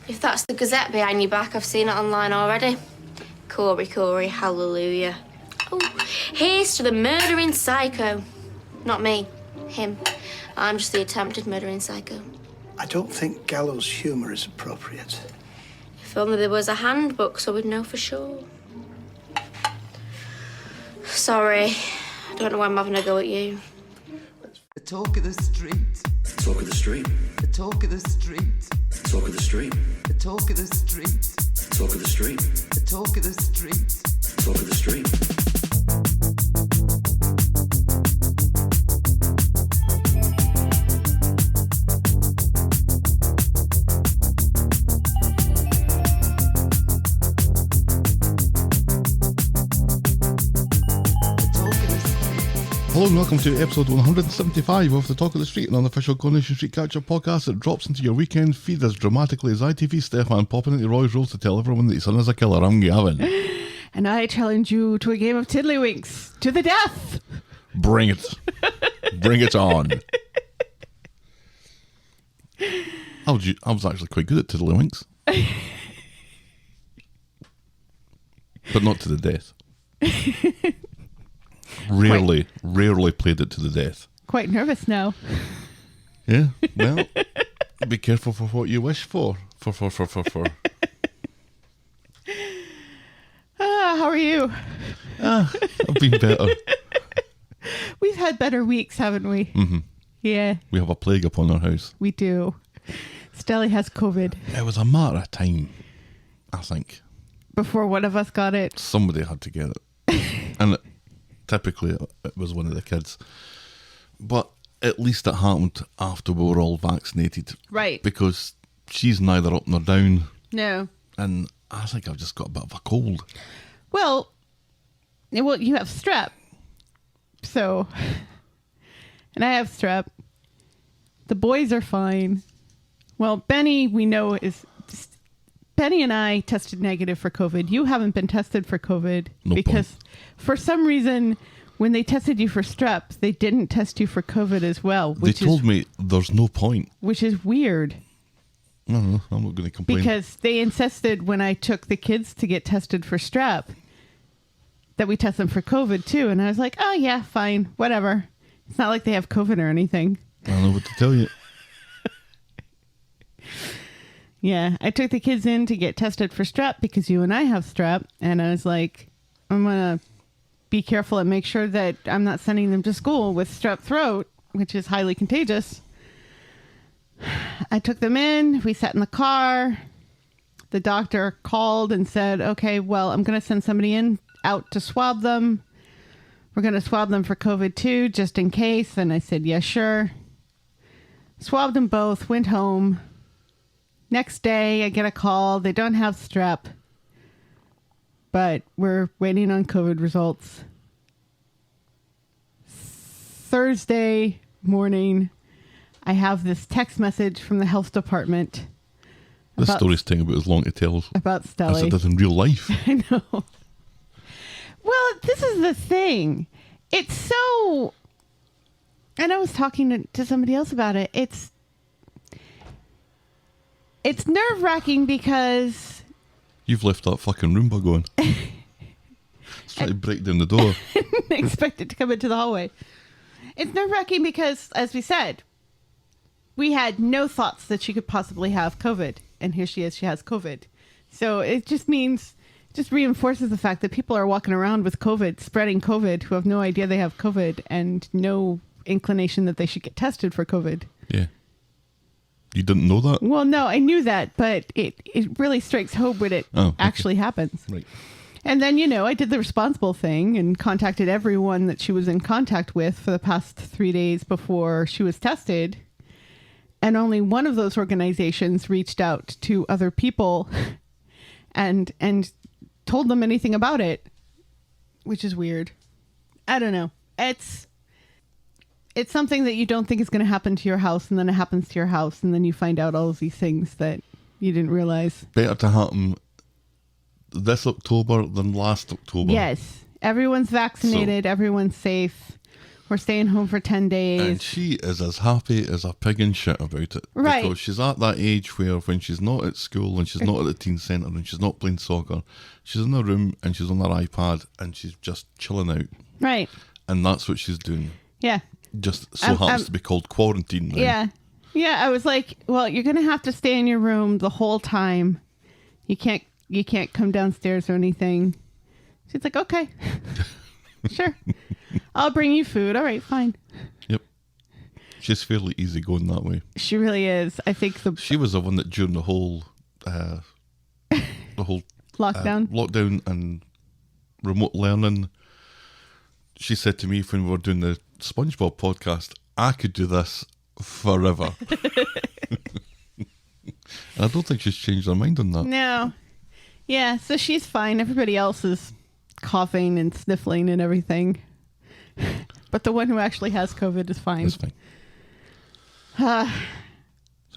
If that's the Gazette behind your back, I've seen it online already. Corey, hallelujah. Oh, here's to the murdering psycho. Not me, him. I'm just the attempted murdering psycho. I don't think gallows humour is appropriate. If only there was a handbook so we'd know for sure. Sorry, I don't know why I'm having a go at you. The talk of the street. Talk of the street. The talk of the street. Talk of the street. The talk of the street. Talk of the street. The talk of the street. Talk of the street. Hello and welcome to episode 175 of the Talk of the Street, an unofficial Coronation Street catch-up podcast that drops into your weekend feed as dramatically as ITV Stefan popping into Roy's rules to tell everyone that his son is a killer. I'm Gavin. And I challenge you to a game of tiddlywinks to the death. Bring it. Bring it on. I was actually quite good at tiddlywinks. But not to the death. Rarely played it to the death. Quite nervous now. Yeah, well, be careful for what you wish for. How are you? I've been better. We've had better weeks, haven't we? Mm-hmm. Yeah. We have a plague upon our house. We do. Stelly has COVID. It was a matter of time, I think. Before one of us got it. Somebody had to get it. And typically it was one of the kids. But at least it happened after we were all vaccinated. Right. Because she's neither up nor down. No. And I think I've just got a bit of a cold. Well, you have strep. So, and I have strep. The boys are fine. Well, Benny, we know Benny and I tested negative for COVID. You haven't been tested for COVID because for some reason, when they tested you for strep, they didn't test you for COVID as well. They told me there's no point. Which is weird. No, I'm not going to complain. Because they insisted when I took the kids to get tested for strep that we test them for COVID too. And I was like, oh yeah, fine, whatever. It's not like they have COVID or anything. I don't know what to tell you. Yeah, I took the kids in to get tested for strep because you and I have strep. And I was like, I'm going to be careful and make sure that I'm not sending them to school with strep throat, which is highly contagious. I took them in. We sat in the car. The doctor called and said, okay, well, I'm going to send somebody out to swab them. We're going to swab them for COVID too, just in case. And I said, yeah, sure. Swabbed them both, went home. Next day, I get a call. They don't have strep, but we're waiting on COVID results. Thursday morning, I have this text message from the health department. This story's taking about as long to tell about Stelly. as it does in real life. I know. Well, this is the thing. It's so... And I was talking to somebody else about it. It's nerve-wracking because... You've left that fucking Roomba going. It's trying to break down the door. I didn't expect it to come into the hallway. It's nerve-wracking because, as we said, we had no thoughts that she could possibly have COVID. And here she is, she has COVID. So it just reinforces the fact that people are walking around with COVID, spreading COVID, who have no idea they have COVID and no inclination that they should get tested for COVID. Yeah. You didn't know that? Well, no, I knew that, but it really strikes hope when it actually happens. Right. And then, I did the responsible thing and contacted everyone that she was in contact with for the past 3 days before she was tested. And only one of those organizations reached out to other people and told them anything about it, which is weird. I don't know. It's something that you don't think is going to happen to your house, and then it happens to your house, and then you find out all of these things that you didn't realize. Better to happen this October than last October. Yes. Everyone's vaccinated. Everyone's safe. We're staying home for 10 days. And she is as happy as a pig in shit about it. Right. Because she's at that age where when she's not at school and she's not at the teen centre and she's not playing soccer, she's in her room and she's on her iPad and she's just chilling out. Right. And that's what she's doing. Yeah. Just so happens to be called quarantine now. Yeah. Yeah, I was like, well, you're going to have to stay in your room the whole time. You can't come downstairs or anything. She's like, okay. Sure. I'll bring you food. All right, fine. Yep. She's fairly easy going that way. She really is. I think she was the one that during the whole lockdown and remote learning, she said to me when we were doing the SpongeBob podcast, I could do this forever. And I don't think she's changed her mind on that. No. Yeah, so she's fine. Everybody else is coughing and sniffling and everything. But the one who actually has COVID is fine. It's fine. How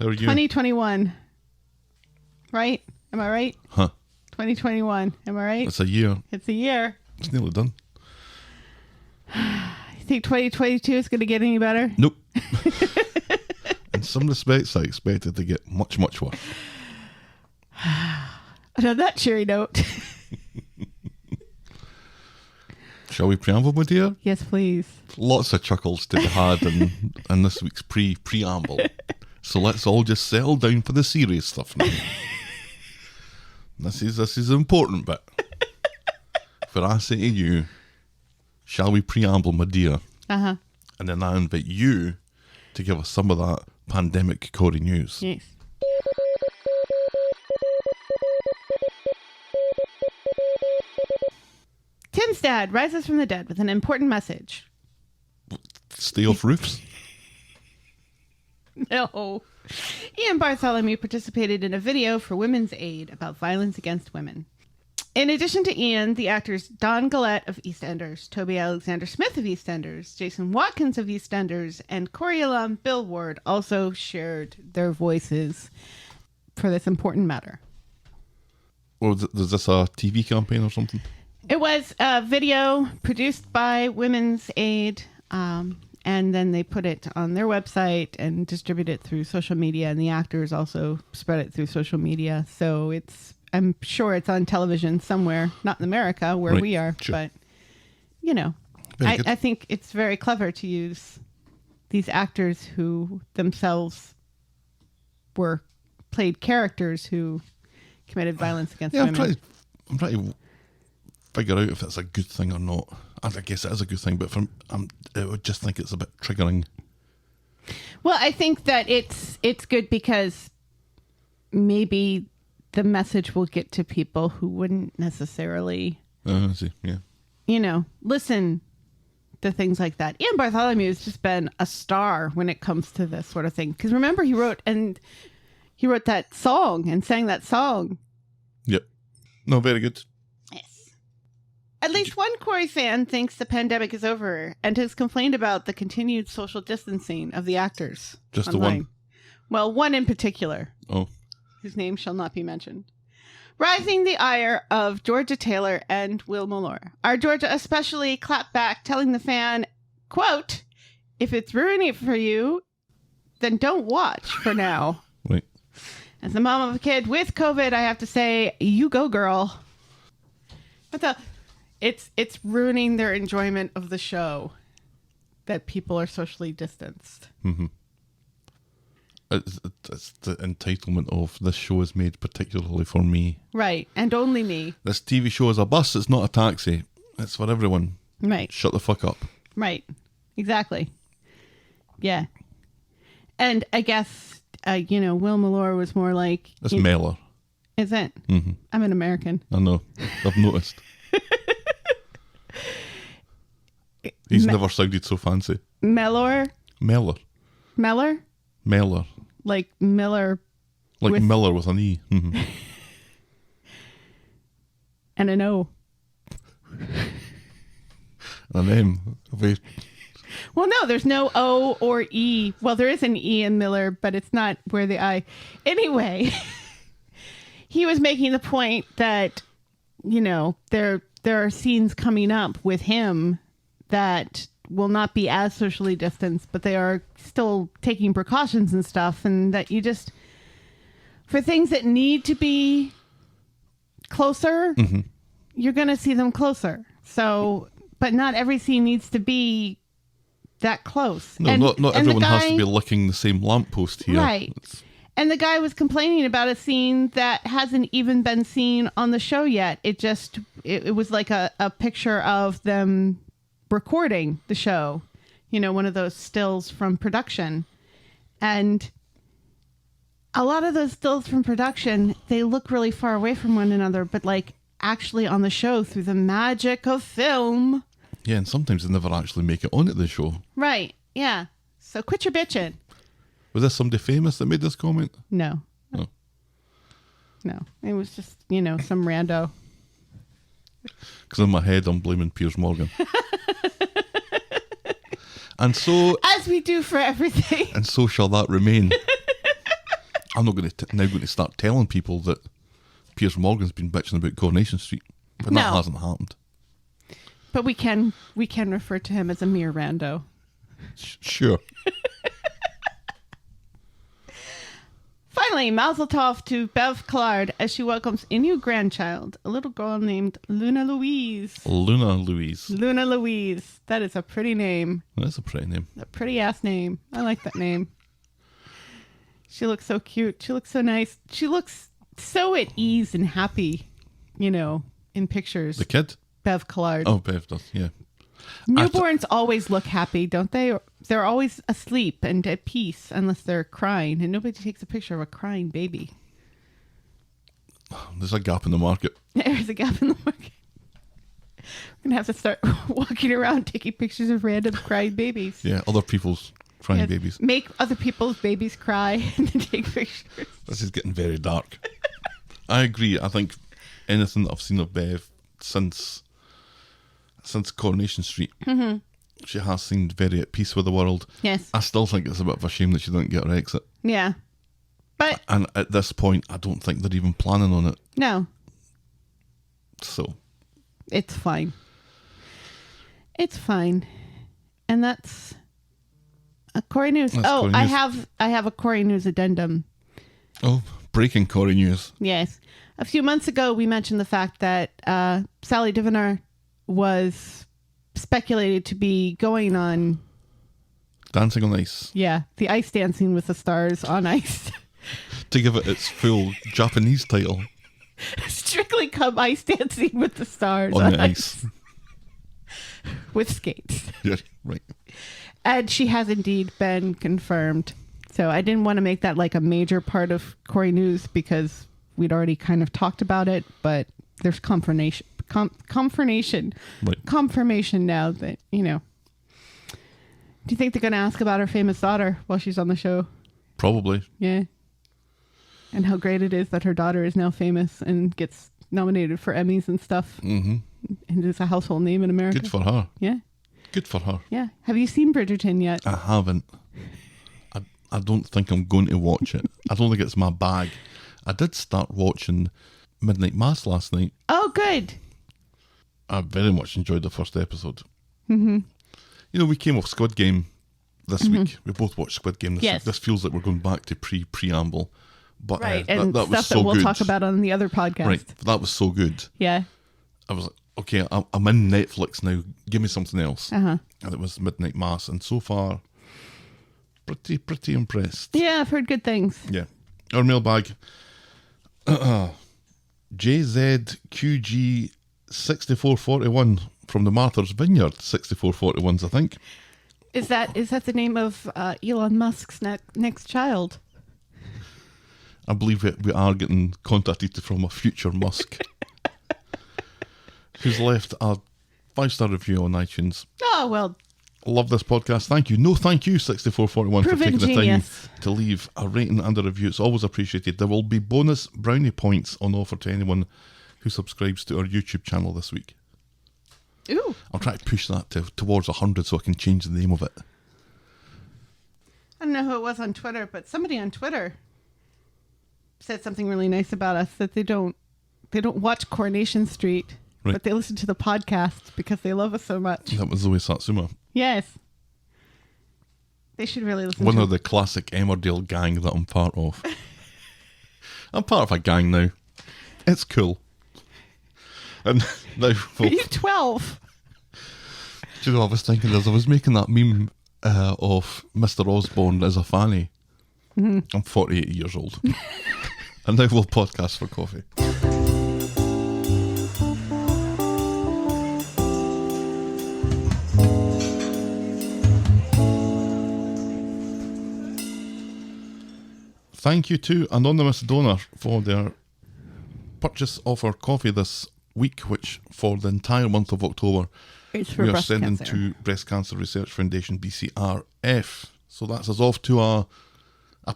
are you? 2021. Right? Am I right? Huh. 2021. Am I right? It's a year. It's a year. It's nearly done. You think 2022 is going to get any better? Nope. In some respects, I expect it to get much, much worse. And on that cheery note. Shall we preamble, my dear? Yes, please. Lots of chuckles to be had in this week's preamble. So let's all just settle down for the serious stuff now. This is the important bit. For I say to you, shall we preamble, my dear? Uh-huh. And then I invite you to give us some of that pandemic Corey news. Yes. Tim's dad rises from the dead with an important message. Stay off roofs? No. Ian Bartholomew participated in a video for Women's Aid about violence against women. In addition to Ian, the actors Don Gillette of EastEnders, Toby Alexander Smith of EastEnders, Jason Watkins of EastEnders, and Corey alum Bill Ward also shared their voices for this important matter. Or was this a TV campaign or something? It was a video produced by Women's Aid, and then they put it on their website and distribute it through social media, and the actors also spread it through social media. So I'm sure it's on television somewhere, not in America where we are, sure. But, you know, I think it's very clever to use these actors who themselves played characters who committed violence against women. I'm trying to figure out if that's a good thing or not. I guess it is a good thing, but I would just think it's a bit triggering. Well, I think that it's good because maybe the message will get to people who wouldn't necessarily, I see, yeah. Listen to things like that. Ian Bartholomew has just been a star when it comes to this sort of thing. Because remember, he wrote that song and sang that song. Yep. No, very good. Yes. At least one Corey fan thinks the pandemic is over and has complained about the continued social distancing of the actors. Just online. the one? Well, one in particular. Oh. Whose name shall not be mentioned. Rising the ire of Georgia Taylor and Will Malore. Our Georgia especially clapped back, telling the fan, quote, "If it's ruining it for you, then don't watch for now." Right. As the mom of a kid with COVID, I have to say, you go, girl. But it's ruining their enjoyment of the show that people are socially distanced. Mm-hmm. It's the entitlement of this show is made particularly for me. Right, and only me. This TV show is a bus, it's not a taxi. It's for everyone. Right. Shut the fuck up. Right, exactly. Yeah. And I guess, Will Malore was more like... It's Mellor. Is it? Mm-hmm. I'm an American. I know. I've noticed. He's never sounded so fancy. Mellor? Mellor. Mellor? Mellor. Like Miller. Like Miller with an E. Mm-hmm. And an O. And an M. Well, no, there's no O or E. Well, there is an E in Miller, but it's not where the I. Anyway, he was making the point that, there are scenes coming up with him that will not be as socially distanced, but they are still taking precautions and stuff. And that you just, for things that need to be closer, you're going to see them closer. So, but not every scene needs to be that close. No, not everyone has to be licking the same lamppost here. Right. And the guy was complaining about a scene that hasn't even been seen on the show yet. It was like a picture of them recording the show, one of those stills from production. And a lot of those stills from production, they look really far away from one another, but like actually on the show through the magic of film. Yeah, and sometimes they never actually make it onto the show. Right. Yeah. So quit your bitching. Was this somebody famous that made this comment? No. Oh. No. It was just, some rando. Because in my head, I'm blaming Piers Morgan. And so... As we do for everything. And so shall that remain. I'm not going to start telling people that Piers Morgan's been bitching about Coronation Street. But that hasn't happened. But we can refer to him as a mere rando. Sure. Finally, Mazel Tov to Bev Collard as she welcomes a new grandchild, a little girl named Luna Louise. Luna Louise. Luna Louise. That is a pretty name. That's a pretty name. A pretty ass name. I like that name. She looks so cute. She looks so nice. She looks so at ease and happy, in pictures. The kid? Bev Collard. Oh, Bev does, yeah. Newborns always look happy, don't they? They're always asleep and at peace unless they're crying, and nobody takes a picture of a crying baby. There's a gap in the market. There's a gap in the market. We're going to have to start walking around taking pictures of random crying babies. Yeah, other people's crying babies. Make other people's babies cry and then take pictures. This is getting very dark. I agree. I think anything that I've seen of Bev since Coronation Street, she has seemed very at peace with the world. Yes. I still think it's a bit of a shame that she didn't get her exit. Yeah. And at this point, I don't think they're even planning on it. No. So. It's fine. It's fine. And that's a Corey News. Corey News. I have a Corey News addendum. Oh, breaking Corey News. Yes. A few months ago, we mentioned the fact that Sally Divener was speculated to be going on Dancing on Ice. Yeah, the ice dancing with the stars on ice. To give it its full Japanese title. Strictly Come Ice Dancing with the Stars on the ice. With skates. Yeah, right. And she has indeed been confirmed. So I didn't want to make that like a major part of Corey News because we'd already kind of talked about it, but there's confirmation. Right. Confirmation now that, Do you think they're going to ask about her famous daughter while she's on the show? Probably. Yeah. And how great it is that her daughter is now famous and gets nominated for Emmys and stuff. Mm-hmm. And is a household name in America. Good for her. Yeah. Good for her. Yeah. Have you seen Bridgerton yet? I haven't. I don't think I'm going to watch it. I don't think it's my bag. I did start watching Midnight Mass last night. Oh, good. I very much enjoyed the first episode. Mm-hmm. We came off Squid Game this week. We both watched Squid Game this week. This feels like we're going back to Preamble. But right, and that was stuff so that we'll good. talk about on the other podcast. Right, that was so good. Yeah. I was like, okay, I'm in Netflix now. Give me something else. Uh-huh. And it was Midnight Mass. And so far, pretty impressed. Yeah, I've heard good things. Yeah. Our mailbag. JZQG6441 from the Martha's Vineyard 6441s, I think. Is that the name of Elon Musk's next child? I believe we are getting contacted from a future Musk who's left a 5-star review on iTunes. Oh, well. Love this podcast. Thank you. No, thank you, 6441, for taking the time to leave a rating and a review. It's always appreciated. There will be bonus brownie points on offer to anyone who subscribes to our YouTube channel this week. Ooh. I'll try to push that towards 100 so I can change the name of it. I don't know who it was on Twitter, but somebody on Twitter said something really nice about us, that they don't watch Coronation Street, right, but they listen to the podcast because they love us so much. That was Zoe Satsuma. Yes. They should really listen One to of the classic Emmerdale gang that I'm part of. I'm part of a gang now. It's cool. And now, well, You're 12. do you know what I was thinking as I was making that meme of Mr. Osborne as a fanny? I'm 48 years old. And now we'll podcast for coffee. Thank you to Anonymous Donor for their purchase of our coffee this week, which for the entire month of October It's for we are breast sending cancer. to Breast Cancer Research Foundation, BCRF. So that's us off to a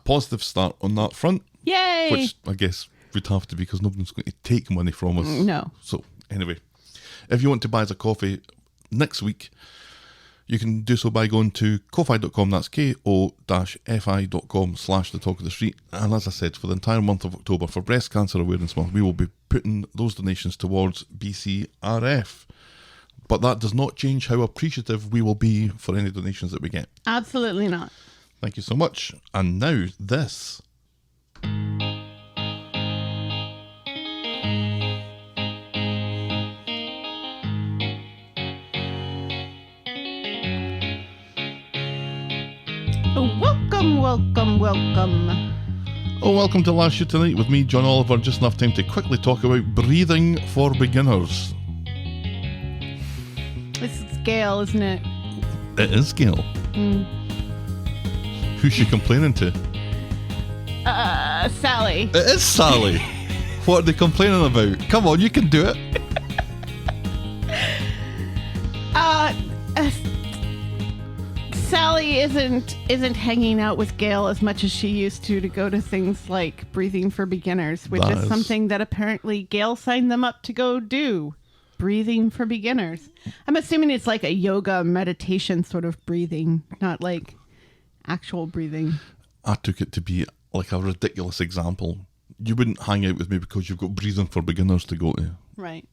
positive start on that front, Yay! which I guess would have to be because nobody's going to take money from us. No. So anyway, if you want to buy us a coffee next week, you can do so by going to ko-fi.com, that's ko-fi.com/the talk of the street. And as I said, for the entire month of October, for Breast Cancer Awareness Month, we will be putting those donations towards BCRF. But that does not change how appreciative we will be for any donations that we get. Absolutely not. Thank you so much. And now, this. Welcome, welcome, welcome. Oh, welcome to Last Shoot Tonight with me, John Oliver. Just enough time to quickly talk about breathing for beginners. This is Gail, isn't it? It is Gail. Who's she complaining to? Sally. It is Sally. What are they complaining about? Come on, you can do it. Sally isn't hanging out with Gail as much as she used to go to things like Breathing for Beginners, which That is is- something that apparently Gail signed them up to go do. Breathing for Beginners. I'm assuming it's like a yoga meditation sort of breathing, not like actual breathing. I took it to be like a ridiculous example. You wouldn't hang out with me because you've got breathing for beginners to go to. Right.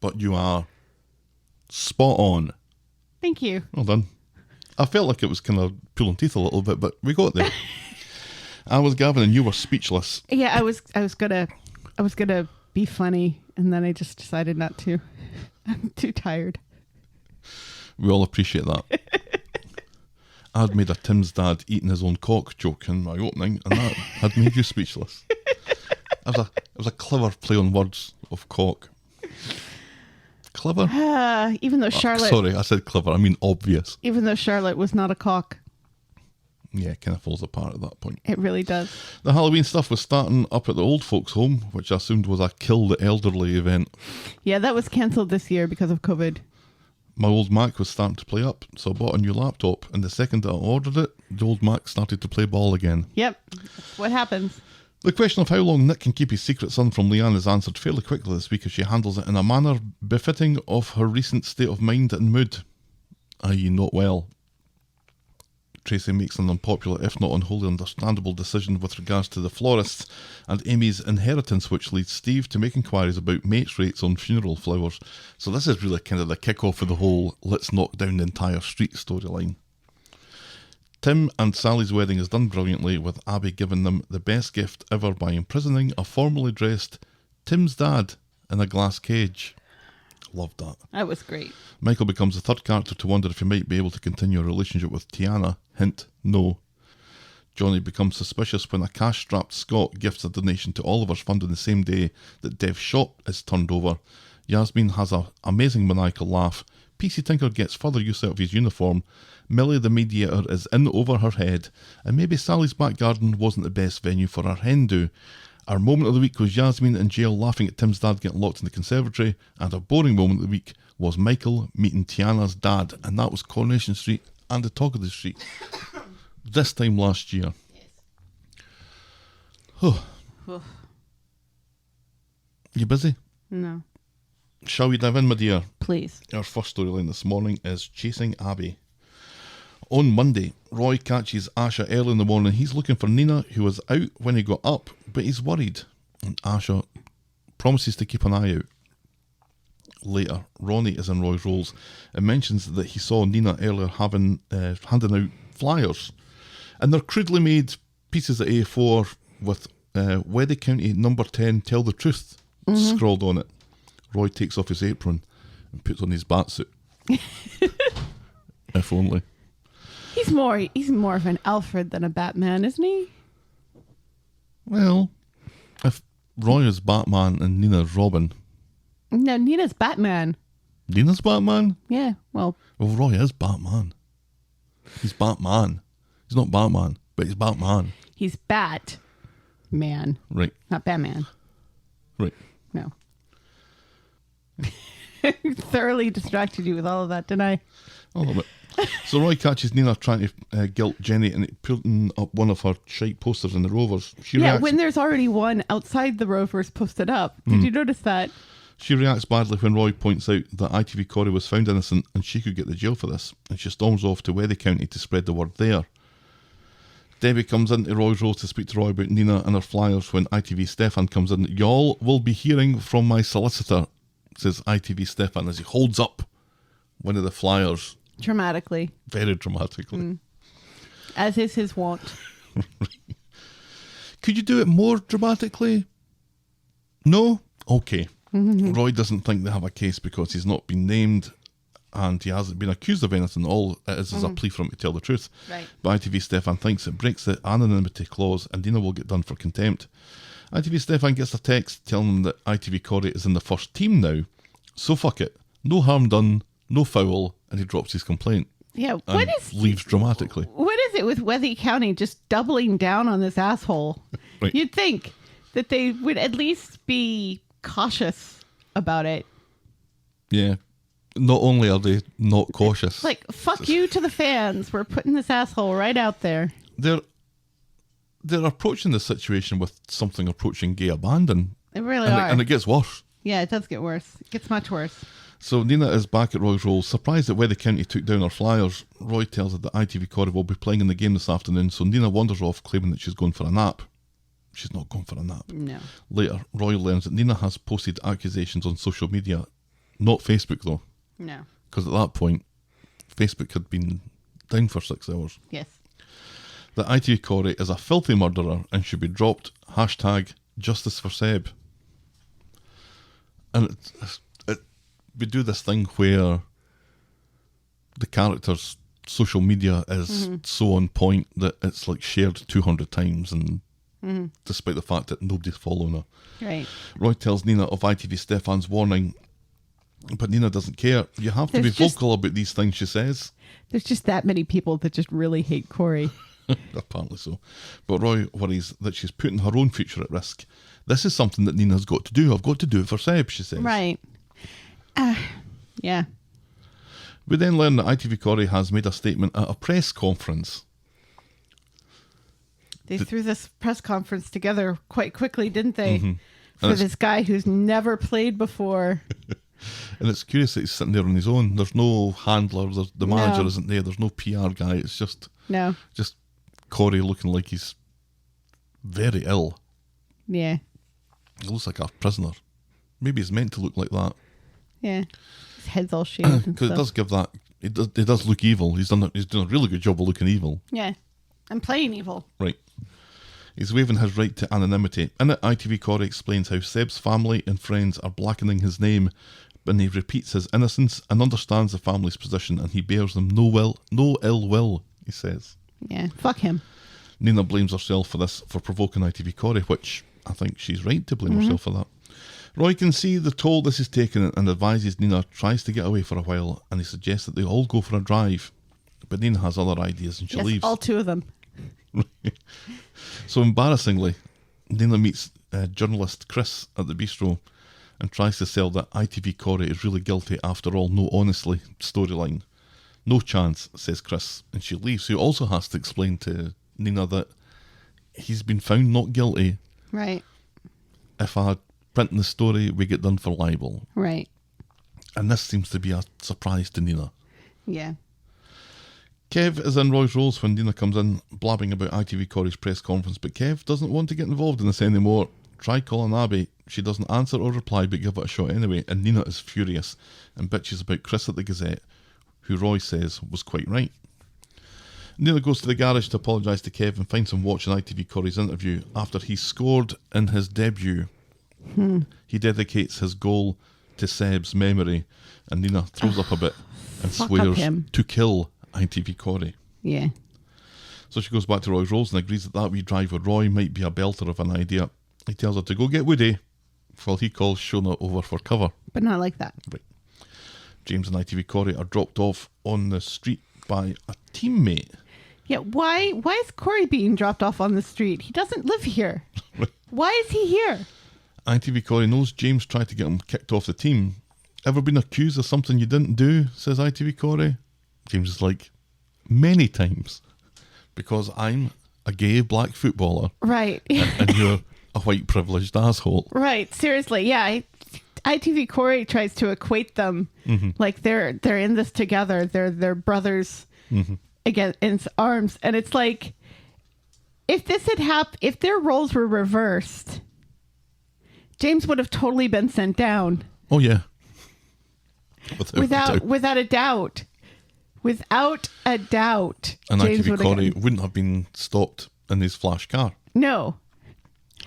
But you are spot on. Thank you. Well done. I felt like it was kind of pulling teeth a little bit, but we got there. I was Gavin and you were speechless. Yeah, I was gonna be funny, and then I just decided not to. I'm too tired. We all appreciate that. I'd made a Tim's dad eating his own cock joke in my opening, and that had made you speechless. It was a clever play on words of cock. Clever? Even though Charlotte, Sorry, I said clever. I mean obvious. even though Charlotte was not a cock, Yeah, it kind of falls apart at that point. it really does. The Halloween stuff was starting up at the old folks' home, which I assumed was a kill the elderly event. Yeah, that was cancelled this year because of COVID. My old Mac was starting to play up, so I bought a new laptop, and the second that I ordered it, the old Mac started to play ball again. Yep, that's what happens. The question of how long Nick can keep his secret son from Leanne is answered fairly quickly this week as she handles it in a manner befitting of her recent state of mind and mood, i.e. not well. Tracy makes an unpopular, if not unwholly understandable decision with regards to the florists and Amy's inheritance, which leads Steve to make inquiries about mates rates on funeral flowers. So this is really kind of the kick-off of the whole let's knock down the entire street storyline. Tim and Sally's wedding is done brilliantly, with Abby giving them the best gift ever by imprisoning a formally dressed Tim's dad in a glass cage. Loved that. That was great. Michael becomes the third character to wonder if he might be able to continue a relationship with Tiana. Hint, no. Johnny becomes suspicious when a cash-strapped Scot gifts a donation to Oliver's fund on the same day that Dev's shop is turned over. Yasmin has an amazing maniacal laugh. PC Tinker gets further use out of his uniform. Millie the mediator is in over her head. And maybe Sally's back garden wasn't the best venue for her hen do. Our moment of the week was Yasmin in jail laughing at Tim's dad getting locked in the conservatory, and our boring moment of the week was Michael meeting Tiana's dad, and that was Coronation Street and the talk of the street. This time last year. Oh. You busy? No, Shall we dive in, my dear? please. Our first storyline this morning is Chasing Abby. On Monday, Roy catches Asha early in the morning. He's looking for Nina, who was out when he got up, but he's worried. And Asha promises to keep an eye out. Later, Ronnie is in Roy's Rolls and mentions that he saw Nina earlier handing out flyers. And they're crudely made pieces of A4 with Weathy County number 10, tell the truth, scrawled on it. Roy takes off his apron and puts on his batsuit. If only. He's more of an Alfred than a Batman, isn't he? Well, if Roy is Batman and Nina's Robin. No, Nina's Batman. Nina's Batman? Yeah, well, Roy is Batman. He's Batman. He's not Batman, but he's Batman. he's Batman. Right. Not Batman. Right. No. Thoroughly distracted you with all of that, didn't I? A little bit. So Roy catches Nina trying to guilt Jenny and putting up one of her shite posters in the Rovers. She reacts, when there's already one outside the Rovers posted up. Did you notice that? She reacts badly when Roy points out that ITV Corey was found innocent and she could get the jail for this, and she storms off to Weathy County to spread the word there. Debbie comes into Roy's Roll to speak to Roy about Nina and her flyers when ITV Stefan comes in. Y'all will be hearing from my solicitor, says ITV Stefan as he holds up one of the flyers. Dramatically. Very dramatically. As is his wont. Could you do it more dramatically? No? Okay. Roy doesn't think they have a case because he's not been named and he hasn't been accused of anything. All it is a plea for him to tell the truth. Right. But ITV Stefan thinks it breaks the anonymity clause and Dina will get done for contempt. ITV Stefan gets a text telling him that ITV Corey is in the first team now. So fuck it. No harm done, no foul, and he drops his complaint. Yeah, And leaves dramatically. what is it with Weathy County just doubling down on this asshole? Right. You'd think that they would at least be cautious about it. Yeah. Not only are they not cautious, Like, fuck you to the fans. We're putting this asshole right out there. they're approaching the situation with something approaching gay abandon. They really and are. and it gets worse. Yeah, it does get worse. It gets much worse. So Nina is back at Roy's Roll, surprised that Weathy County took down her flyers. Roy tells her that ITV Corey will be playing in the game this afternoon, so Nina wanders off claiming that she's going for a nap. She's not going for a nap. No. Later, Roy learns that Nina has posted accusations on social media, not Facebook though, No. because at that point, Facebook had been down for 6 hours. Yes. That ITV Corey is a filthy murderer and should be dropped. # Justice for Seb. And we do this thing where the character's social media is so on point that it's like shared 200 times, and despite the fact that nobody's following her. Right. Roy tells Nina of ITV Stefan's warning, but Nina doesn't care. You have to There's be just- vocal about these things, she says. There's just that many people that just really hate Corey. Apparently so. But Roy worries that she's putting her own future at risk. This is something that Nina's got to do. I've got to do it for Seb, she says. Right. Yeah. We then learn that ITV Corey has made a statement at a press conference. They threw this press conference together quite quickly, didn't they? And For it's- this guy who's never played before. And it's curious that he's sitting there on his own. There's no handler, the manager isn't there, there's no PR guy. It's just No. Corey looking like he's very ill. Yeah. He looks like a prisoner. Maybe he's meant to look like that. Yeah. His head's all shaved and Because it stuff. does give that. It does look evil. He's doing a really good job of looking evil. Yeah. I'm playing evil. Right. He's waiving his right to anonymity. In it, ITV Corey explains how Seb's family and friends are blackening his name, and he repeats his innocence and understands the family's position, and he bears them no ill will, he says. Yeah. Fuck him. Nina blames herself for this, for provoking ITV Corey, which I think she's right to blame herself for that. Roy can see the toll this is taking and advises Nina tries to get away for a while, and he suggests that they all go for a drive. But Nina has other ideas and she Yes, leaves. all two of them. So embarrassingly, Nina meets journalist Chris at the bistro and tries to sell that ITV Corey is really guilty after all, no honestly storyline. No chance, says Chris, and she leaves. He also has to explain to Nina that he's been found not guilty. Right. If I print the story, we get done for libel. Right. And this seems to be a surprise to Nina. Yeah. Kev is in Roy's Rolls when Nina comes in, blabbing about ITV Corey's press conference, but Kev doesn't want to get involved in this anymore. Try calling Abby. She doesn't answer or reply, but give it a shot anyway. And Nina is furious and bitches about Chris at the Gazette, who Roy says was quite right. Nina goes to the garage to apologise to Kev and finds him watching ITV Corey's interview after he scored in his debut. He dedicates his goal to Seb's memory, and Nina throws up a bit and Fuck up swears him. to kill ITV Corey. Yeah. So she goes back to Roy's Rolls and agrees that wee drive with Roy might be a belter of an idea. He tells her to go get Woody, while he calls Shona over for cover. But not like that. Right. James and ITV Corey are dropped off on the street by a teammate. Yeah, why is Corey being dropped off on the street? He doesn't live here. Why is he here? ITV Corey knows James tried to get him kicked off the team. Ever been accused of something you didn't do, says ITV Corey. James is like, many times. Because I'm a gay black footballer. Right. And you're a white privileged asshole. Right. Seriously. Yeah. ITV Corey tries to equate them like they're in this together. They're brothers against arms. And it's like, if this had happened, if their roles were reversed, James would have totally been sent down. Oh, yeah. Without a doubt. Without a doubt. And James ITV would Corey have... wouldn't have been stopped in his flash car. No.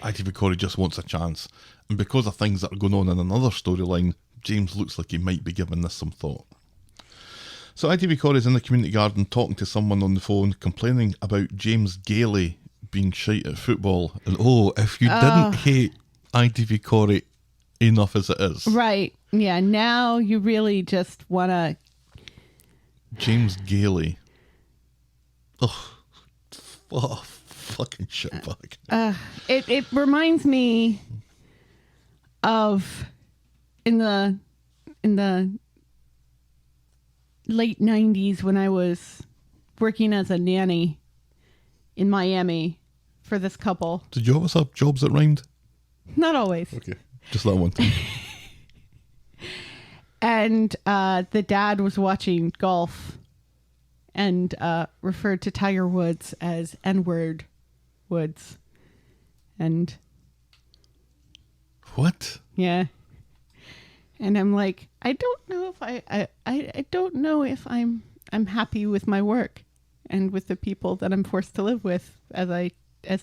ITV Corey just wants a chance. And because of things that are going on in another storyline, James looks like he might be giving this some thought. So ITV Corey's in the community garden talking to someone on the phone, complaining about James Gailey being shite at football. And if you didn't hate ITV Corey enough as it is. Right. Yeah. Now you really just want to... James Gailey. Fucking shitbag. It reminds me of in the late 90s when I was working as a nanny in Miami for this couple. Did you always have jobs that rhymed? Not always. Okay. Just that one time. And the dad was watching golf and referred to Tiger Woods as N-word Woods. And what? yeah. And I'm like, I don't know if I don't know if I'm happy with my work and with the people that I'm forced to live with as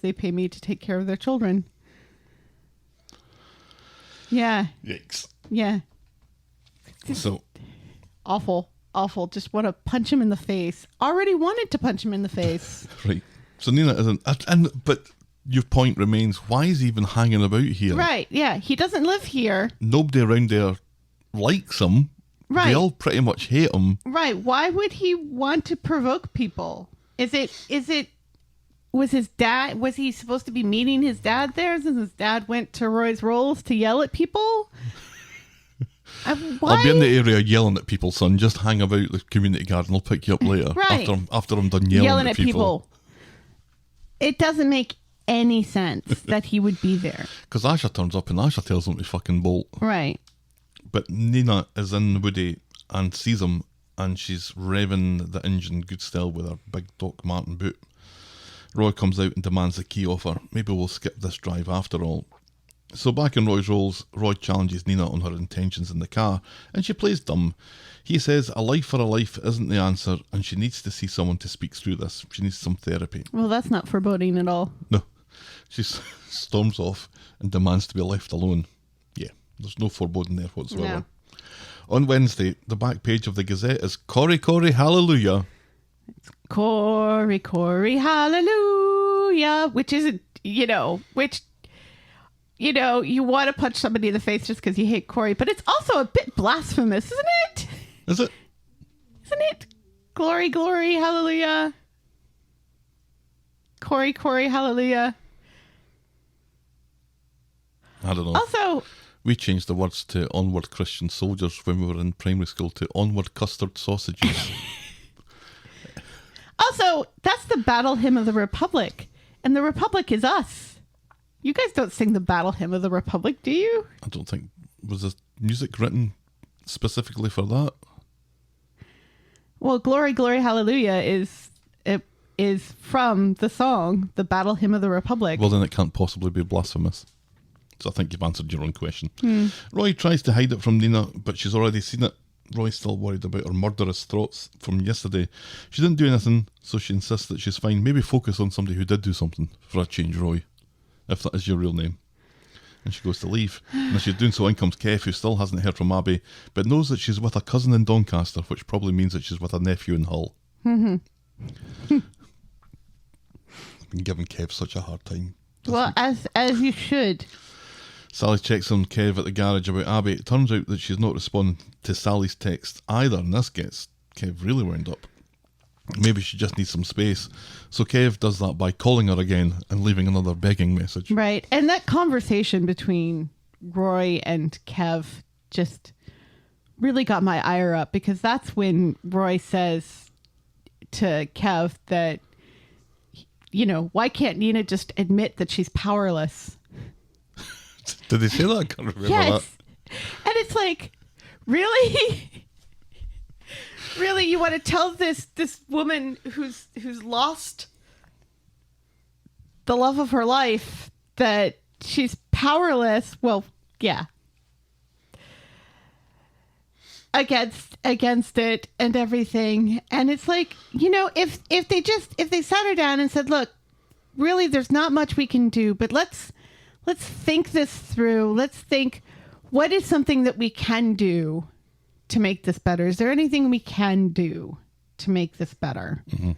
they pay me to take care of their children. Yeah. Yikes. Yeah. So Awful. Just want to punch him in the face. Already wanted to punch him in the face. right. So Nina isn't, but your point remains, why is he even hanging about here? Right, yeah. He doesn't live here. Nobody around there likes him. Right. They all pretty much hate him. Right. Why would he want to provoke people? Was his dad, was he supposed to be meeting his dad there since his dad went to Roy's Rolls to yell at people? I'll be in the area yelling at people, son. Just hang about the community garden. I'll pick you up later. Right. After I'm done yelling at people. It doesn't make any sense that he would be there. Because Asha turns up and Asha tells him to fucking bolt. Right. But Nina is in Woody and sees him, and she's revving the engine good style with her big Doc Martin boot. Roy comes out and demands the key off her. Maybe we'll skip this drive after all. So back in Roy's Rolls, Roy challenges Nina on her intentions in the car, and she plays dumb. He says a life for a life isn't the answer, and she needs to see someone to speak through this. She needs some therapy. Well, that's not foreboding at all. No. She storms off and demands to be left alone. Yeah, there's no foreboding there whatsoever. No. On Wednesday, the back page of the Gazette is Corrie, hallelujah. Corrie, hallelujah. Which isn't, you want to punch somebody in the face just because you hate Corey, but it's also a bit blasphemous, isn't it? Is it? Isn't it? Glory, hallelujah. Corrie, hallelujah. I don't know. Also, we changed the words to Onward Christian Soldiers when we were in primary school to Onward Custard Sausages. Also, that's the battle hymn of the Republic, and the Republic is us. You guys don't sing the battle hymn of the Republic, do you? I don't think, was this music written specifically for that? Well, Glory, Hallelujah is from the song, the Battle Hymn of the Republic. Well, then it can't possibly be blasphemous. So I think you've answered your own question. Roy tries to hide it from Nina, but she's already seen it. Roy's still worried about her murderous thoughts from yesterday. She didn't do anything, so she insists that she's fine. Maybe focus on somebody who did do something for a change, Roy, if that is your real name. And she goes to leave. And as she's doing so, in comes Kev, who still hasn't heard from Abby, but knows that she's with a cousin in Doncaster, which probably means that she's with a nephew in Hull. I've been giving Kev such a hard time. Well, as you should. Sally checks on Kev at the garage about Abby. It turns out that she's not responding to Sally's text either, and this gets Kev really wound up. Maybe she just needs some space. So Kev does that by calling her again and leaving another begging message. Right. And that conversation between Roy and Kev just really got my ire up, because that's when Roy says to Kev that, you know, why can't Nina just admit that she's powerless? Did they say that? I can't remember Yes. that. And it's like, really? Really, you want to tell this woman who's lost the love of her life that she's powerless? Well, yeah. Against it and everything. And it's like, you know, if they sat her down and said, look, really, there's not much we can do, but let's think this through. Let's think, what is something that we can do to make this better? Is there anything we can do to make this better? Mm-hmm.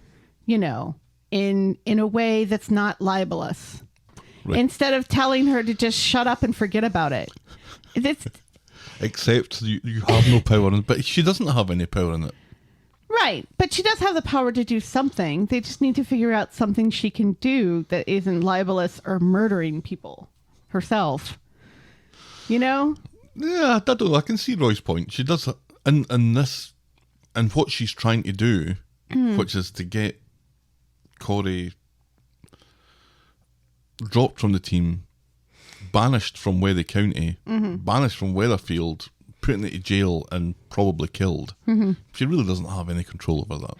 You know, in a way that's not libelous. Right. Instead of telling her to just shut up and forget about it. Except you have no power in it, but she doesn't have any power in it. Right, but she does have the power to do something. They just need to figure out something she can do that isn't libelous or murdering people herself. You know? Yeah, I don't know. I can see Roy's point. She does, in this, and what she's trying to do, which is to get Corey dropped from the team, banished from Weathy County, banished from Weatherfield, put into jail and probably killed. She really doesn't have any control over that.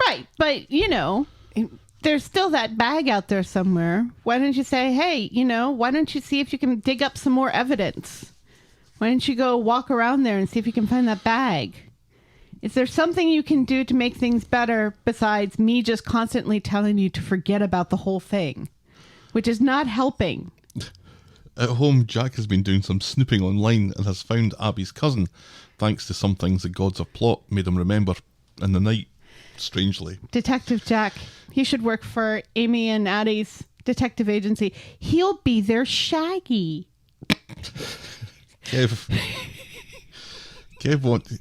Right, but, you know, there's still that bag out there somewhere. Why don't you say, hey, you know, why don't you see if you can dig up some more evidence? Why don't you go walk around there and see if you can find that bag? Is there something you can do to make things better besides me just constantly telling you to forget about the whole thing, which is not helping? At home, Jack has been doing some snooping online and has found Abby's cousin, thanks to some things the gods of plot made him remember in the night, strangely. Detective Jack. He should work for Amy and Addie's detective agency. He'll be their Shaggy. Kev wants...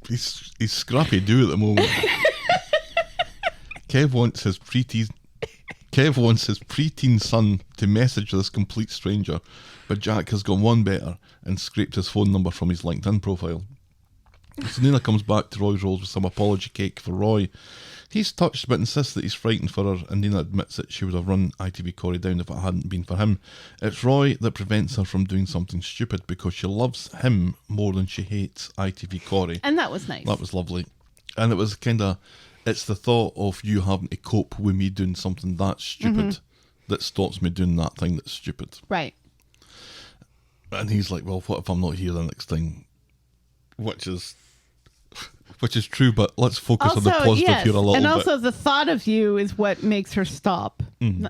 He's scrappy do at the moment. Kev wants his preteen son to message this complete stranger, but Jack has gone one better and scraped his phone number from his LinkedIn profile. So Nina comes back to Roy's Rolls with some apology cake for Roy. He's touched but insists that he's frightened for her, and Nina admits that she would have run ITV Corey down if it hadn't been for him. It's Roy that prevents her from doing something stupid because she loves him more than she hates ITV Corey. And that was nice. That was lovely. And it was kind of, it's the thought of you having to cope with me doing something that stupid that stops me doing that thing that's stupid. Right. And he's like, well, what if I'm not here the next time? Which is true, but let's focus on the positive here a little bit. And also the thought of you is what makes her stop.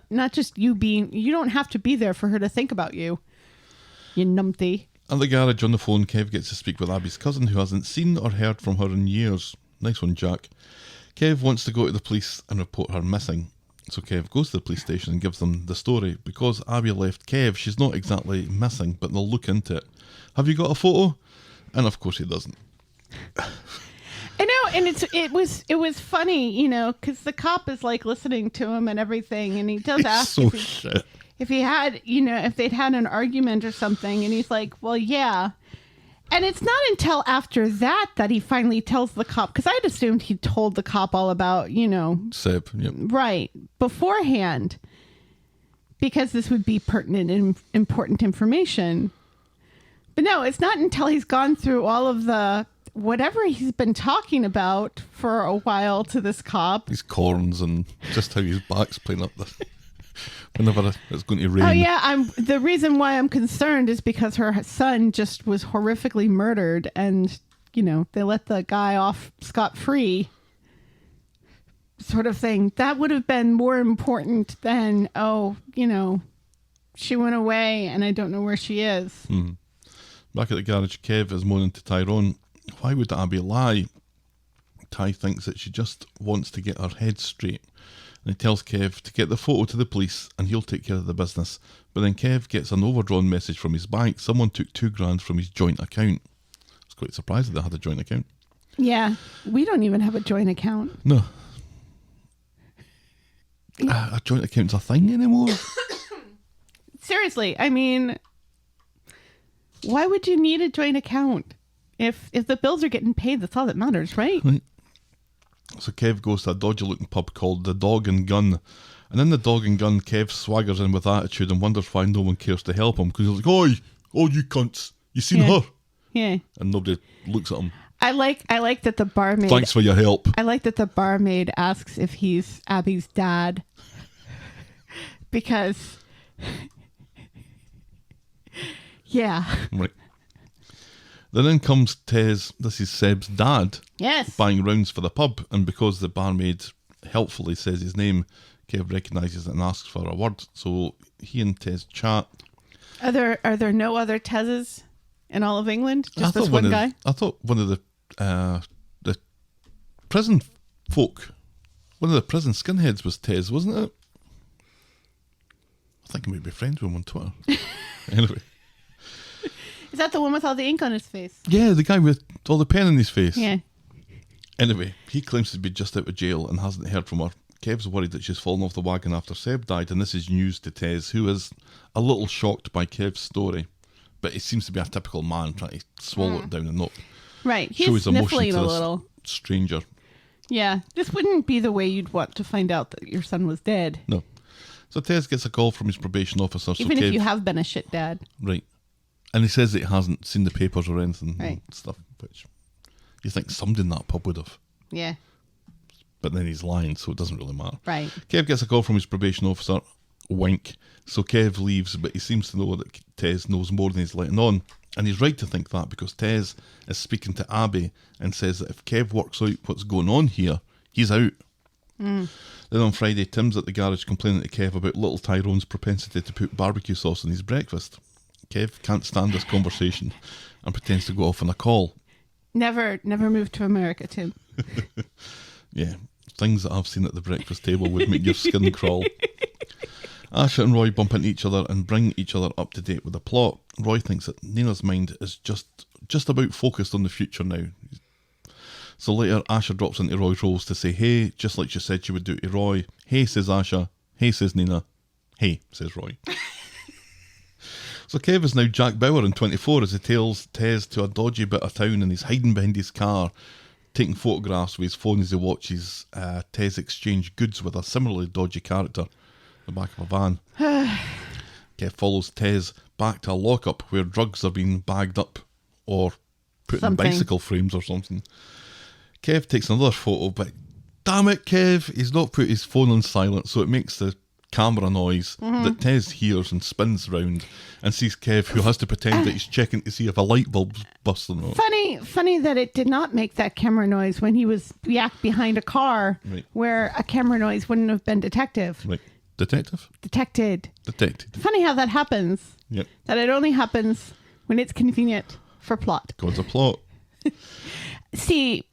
Not just you being, you don't have to be there for her to think about you, you numpty. At the garage on the phone, Kev gets to speak with Abby's cousin, who hasn't seen or heard from her in years. Nice one, Jack. Kev wants to go to the police and report her missing. So Kev goes to the police station and gives them the story. Because Abby left Kev, she's not exactly missing, but they'll look into it. Have you got a photo? And of course he doesn't. I know, and it was funny, you know, because the cop is like listening to him and everything, and he does ask if he had, you know, if they'd had an argument or something, and he's like, well, yeah. And it's not until after that he finally tells the cop, because I'd assumed he told the cop all about, you know, Seb, yep. Right, beforehand, because this would be pertinent and important information. But no, it's not until he's gone through all of the whatever he's been talking about for a while to this cop. His corns and just how his back's playing up the whenever it's going to rain. Oh yeah, the reason why I'm concerned is because her son just was horrifically murdered, and they let the guy off scot-free, sort of thing. That would have been more important than she went away and I don't know where she is. Mm. Back at the garage, Kev is moaning to Tyrone, why would Abby lie? Ty thinks that she just wants to get her head straight. And he tells Kev to get the photo to the police and he'll take care of the business. But then Kev gets an overdrawn message from his bank. Someone took $2,000 from his joint account. I was quite surprised that they had a joint account. Yeah, we don't even have a joint account. No. A joint account's a thing anymore? Seriously, I mean, why would you need a joint account? If the bills are getting paid, that's all that matters, right? Right. So Kev goes to a dodgy looking pub called the Dog and Gun. And in the Dog and Gun, Kev swaggers in with attitude and wonders why no one cares to help him. Because he's like, oi, you cunts, you seen her? Yeah. And nobody looks at him. I like that the barmaid... Thanks for your help. I like that the barmaid asks if he's Abby's dad. Because... yeah. Right. Then in comes Tez, this is Seb's dad, Yes. buying rounds for the pub, and because the barmaid helpfully says his name, Kev recognises it and asks for a word. So he and Tez chat. Are there no other Tezes in all of England? Just this one guy? I thought one of the prison folk, one of the prison skinheads was Tez, wasn't it? I think I might be friends with him on Twitter. Anyway. Is that the one with all the ink on his face? Yeah, the guy with all the pen in his face. Yeah. Anyway, he claims to be just out of jail and hasn't heard from her. Kev's worried that she's fallen off the wagon after Seb died, and this is news to Tez, who is a little shocked by Kev's story. But he seems to be a typical man trying to swallow it down and not Right. show He's his emotion sniffling to a this little. stranger. Yeah. This wouldn't be the way you'd want to find out that your son was dead. No. So Tez gets a call from his probation officer. Even so if Kev, you have been a shit dad. Right. And he says that he hasn't seen the papers or anything Right. and stuff, which you think somebody in that pub would have. Yeah. But then he's lying, so it doesn't really matter. Right. Kev gets a call from his probation officer. Wink. So Kev leaves, but he seems to know that Tez knows more than he's letting on. And he's right to think that because Tez is speaking to Abby and says that if Kev works out what's going on here, he's out. Then on Friday, Tim's at the garage complaining to Kev about little Tyrone's propensity to put barbecue sauce on his breakfast. Kev can't stand this conversation and pretends to go off on a call. Never move to America, Tim. Yeah, things that I've seen at the breakfast table would make your skin crawl. Asha and Roy bump into each other and bring each other up to date with the plot. Roy thinks that Nina's mind is just about focused on the future now. So later, Asha drops into Roy's roles to say hey, just like she said she would do to Roy. Hey, says Asha. Hey, says Nina. Hey, says Roy. So Kev is now Jack Bauer in 24 as he tails Tez to a dodgy bit of town and he's hiding behind his car, taking photographs with his phone as he watches Tez exchange goods with a similarly dodgy character in the back of a van. Kev follows Tez back to a lockup where drugs are being bagged up or put in bicycle frames or something. Kev takes another photo, but damn it, Kev, he's not put his phone on silent, so it makes the camera noise that Tez hears and spins round and sees Kev, who has to pretend that he's checking to see if a light bulb's busting or not. Funny that it did not make that camera noise when he was behind a car, Right. where a camera noise wouldn't have been detected. Right. Detected. Funny how that happens. Yep. That it only happens when it's convenient for plot. God's a plot. See,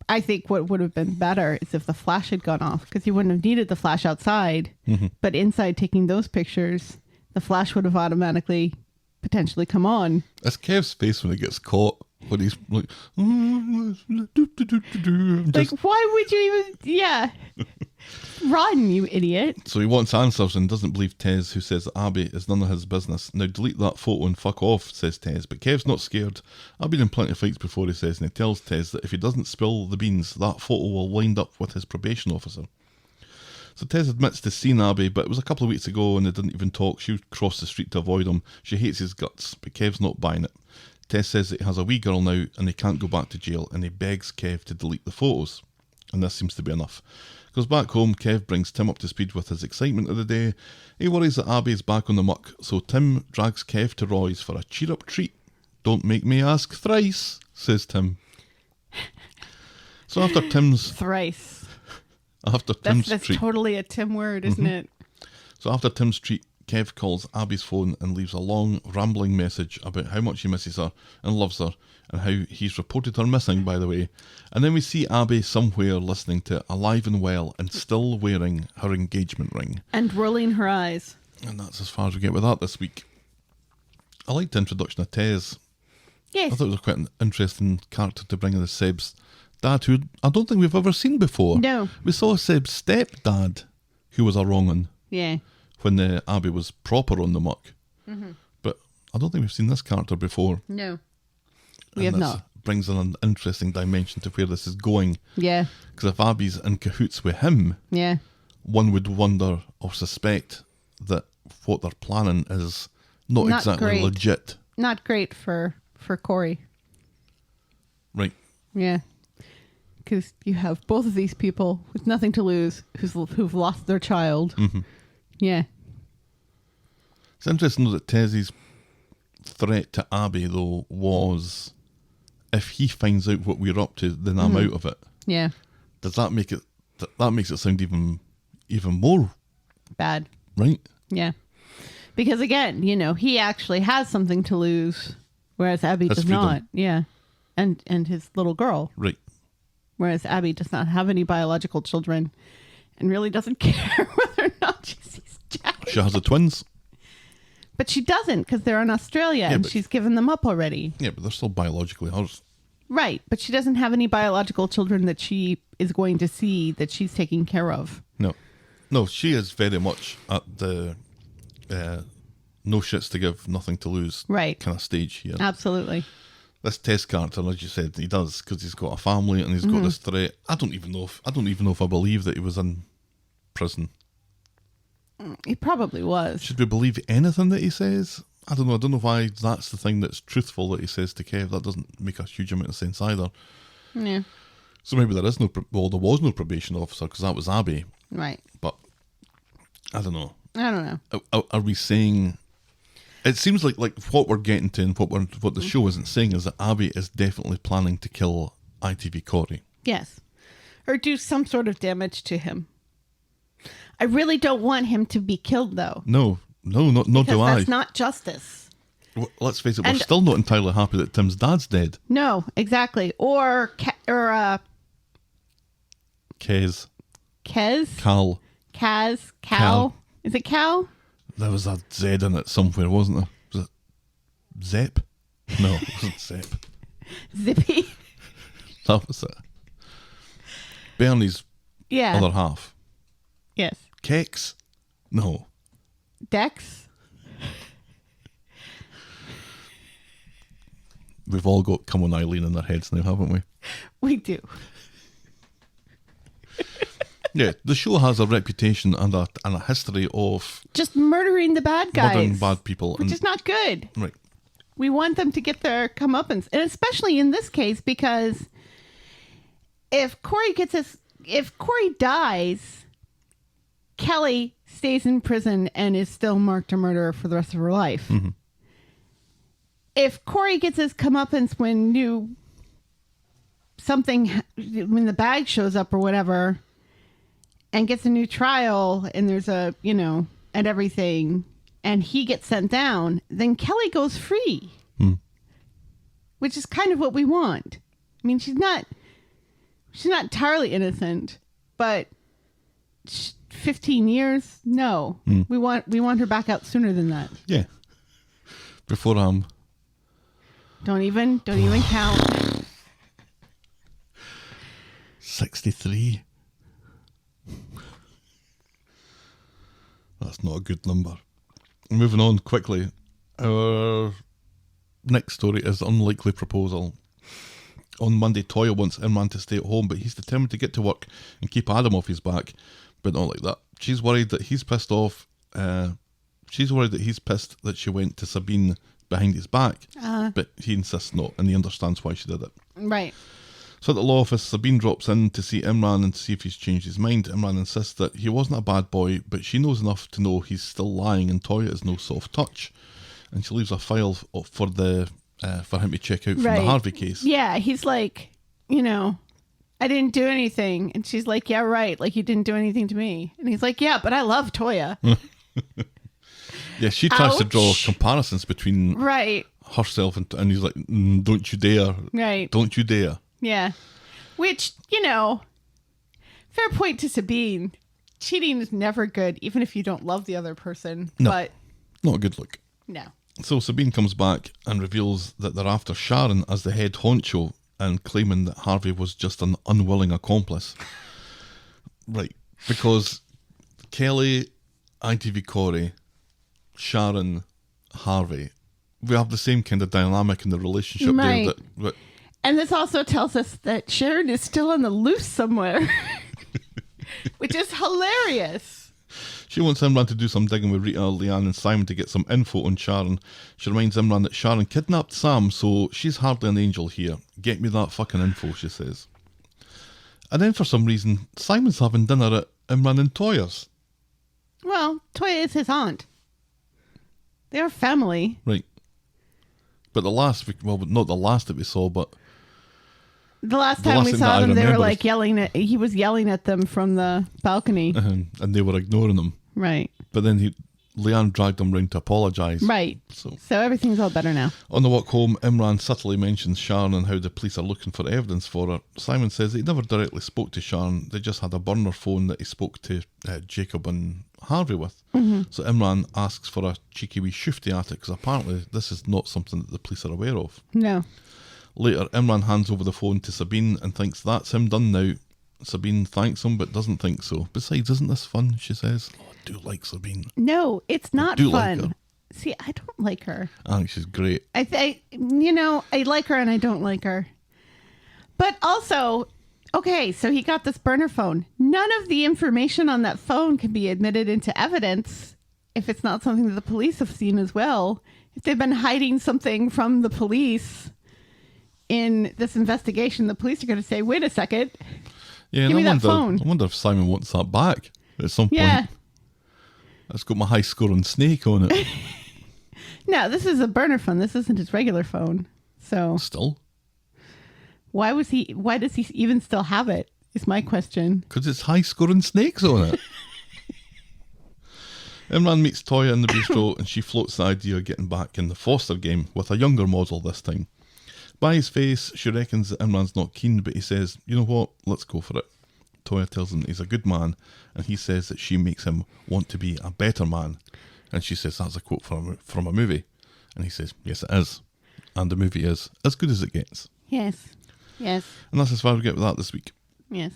I think what would have been better is if the flash had gone off, because you wouldn't have needed the flash outside. But inside taking those pictures, the flash would have automatically potentially come on. It's Kev's face when he gets caught. When he's like, Like, why would you even... Yeah. Run, you idiot. So he wants answers and doesn't believe Tez, who says that Abby is none of his business. Now delete that photo and fuck off, says Tez. But Kev's not scared. I've been in plenty of fights before, he says, and he tells Tez that if he doesn't spill the beans, that photo will wind up with his probation officer. So Tez admits to seeing Abby, but it was a couple of weeks ago and they didn't even talk. She crossed the street to avoid him. She hates his guts, but Kev's not buying it. Tez says that he has a wee girl now and he can't go back to jail, and he begs Kev to delete the photos. And this seems to be enough. Goes back home, Kev brings Tim up to speed with his excitement of the day. He worries that Abby is back on the muck, so Tim drags Kev to Roy's for a cheer-up treat. Don't make me ask thrice, says Tim. So after Tim's... Thrice. After Tim's That's treat... totally a Tim word, isn't it? So after Tim's treat, Kev calls Abby's phone and leaves a long, rambling message about how much he misses her and loves her, and how he's reported her missing, by the way. And then we see Abby somewhere listening to Alive and Well and still wearing her engagement ring. And rolling her eyes. And that's as far as we get with that this week. I liked the introduction of Tez. Yes. I thought it was quite an interesting character to bring in as Seb's dad, who I don't think we've ever seen before. No. We saw Seb's stepdad, who was a wrong one. Yeah. When Abby was proper on the muck. Mm-hmm. But I don't think we've seen this character before. No. We And have this not. brings in an interesting dimension to where this is going. Yeah. Because if Abby's in cahoots with him, Yeah. one would wonder or suspect that what they're planning is not Not exactly great. legit. Not great for Corey. Right. Yeah. Because you have both of these people with nothing to lose who've lost their child. Mm-hmm. Yeah. It's interesting though that Tezzy's threat to Abby, though, was if he finds out what we're up to, then I'm out of it. Yeah. Does that make it... That makes it sound even more... Bad. Right? Yeah. Because again, he actually has something to lose, whereas Abby His does freedom. not. Yeah. And his little girl. Right. Whereas Abby does not have any biological children and really doesn't care whether or not she sees Jack. She has the twins. But she doesn't because they're in Australia and but- she's given them up already. Yeah, but they're still biologically hers. Right. But she doesn't have any biological children that she is going to see that she's taking care of. No, she is very much at the no shits to give, nothing to lose Right. kind of stage here. Absolutely. This Test character, as you said, he does because he's got a family and he's got this threat. I don't even know if I believe that he was in prison. He probably was. Should we believe anything that he says? I don't know. I don't know why that's the thing that's truthful that he says to Kev. That doesn't make a huge amount of sense either. Yeah. So maybe there is there was no probation officer because that was Abby. Right. But I don't know. I don't know. Are we saying? It seems like what we're getting to and what the show isn't saying is that Abby is definitely planning to kill ITV Corey. Yes. Or do some sort of damage to him. I really don't want him to be killed, though. No, not Because do I. that's not justice. Let's face it, we're And- still not entirely happy that Tim's dad's dead. No, exactly. Or Kez, Kez, Cal. Kaz, Cow. Cal. Is it Cow? There was a Z in it somewhere, wasn't there? Was it Zep? No, it wasn't Zep. Zippy. That was it. Bernie's Yeah. other half. Yes. Kex? No. Dex. We've all got Come On Eileen in our heads now, haven't we? We do. Yeah, the show has a reputation and a history of Just murdering the bad guys. murdering bad people. Which is not good. Right. We want them to get their comeuppance. And especially in this case, because if Corey dies, Kelly stays in prison and is still marked a murderer for the rest of her life. Mm-hmm. If Corey gets his comeuppance when when the bag shows up or whatever, and gets a new trial, and there's and everything, and he gets sent down, then Kelly goes free. Which is kind of what we want. I mean, she's not entirely innocent, but 15 years? No. We want her back out sooner than that. Yeah. Before Don't even count. 63. That's not a good number. Moving on quickly. Our next story is Unlikely Proposal. On Monday, Toya wants Imran to stay at home, but he's determined to get to work and keep Adam off his back. But not like that. She's worried that he's pissed off. She's worried that he's pissed that she went to Sabeen behind his back. But he insists not, and he understands why she did it. Right. So at the law office, Sabeen drops in to see Imran and to see if he's changed his mind. Imran insists that he wasn't a bad boy, but she knows enough to know he's still lying and Toya is no soft touch. And she leaves a file for him to check out from the Harvey case. Yeah, he's like, I didn't do anything. And she's like, yeah, right. Like, you didn't do anything to me. And he's like, yeah, but I love Toya. Yeah, she tries to draw Ouch. comparisons between herself and he's like, don't you dare. Right. Don't you dare. Yeah. Which, fair point to Sabeen. Cheating is never good, even if you don't love the other person. No. But Not a good look. no. So Sabeen comes back and reveals that they're after Sharon as the head honcho and claiming that Harvey was just an unwilling accomplice. Right. Because Kelly, ITV Corey, Sharon, Harvey, we have the same kind of dynamic in the relationship Right. there. And this also tells us that Sharon is still on the loose somewhere, which is hilarious. She wants Imran to do some digging with Rita, Leanne and Simon to get some info on Sharon. She reminds Imran that Sharon kidnapped Sam, so she's hardly an angel here. Get me that fucking info, she says. And then for some reason, Simon's having dinner at Imran and Toya's. Well, Toya is his aunt. They are family. Right. But the last, not the last that we saw, but The last The time last we thing saw that I them, they were remember like he was yelling at them from the balcony. and they were ignoring him. Right. But then Leanne dragged him round to apologise. Right. So everything's all better now. on the walk home, Imran subtly mentions Sharon and how the police are looking for evidence for her. Simon says he never directly spoke to Sharon. They just had a burner phone that he spoke to Jacob and Harvey with. Mm-hmm. So Imran asks for a cheeky wee shifty at it because apparently this is not something that the police are aware of. No. Later, Imran hands over the phone to Sabeen and thinks that's him done now. Sabeen thanks him but doesn't think so. Besides, isn't this fun, she says. Oh, I do like Sabeen. No, it's not do like fun. her. See, I don't like her. I think she's great. I like her and I don't like her. But also, okay, so he got this burner phone. None of the information on that phone can be admitted into evidence if it's not something that the police have seen as well. If they've been hiding something from the police in this investigation, the police are going to say, wait a second. Yeah, Give and me that phone. I wonder if Simon wants that back at some Yeah. point. It's got my high scoring snake on it. No, this is a burner phone. This isn't his regular phone. So Still. why does he even still have it? Is my question. Because it's high scoring snakes on it. Imran meets Toya in the bistro and she floats the idea of getting back in the Foster game with a younger model this time. By his face, she reckons that Imran's not keen, but he says, you know what, let's go for it. Toya tells him that he's a good man, and he says that she makes him want to be a better man. And she says that's a quote from a movie. And he says, yes, it is. And the movie is as good as it gets. Yes. Yes. And that's as far as we get with that this week. Yes.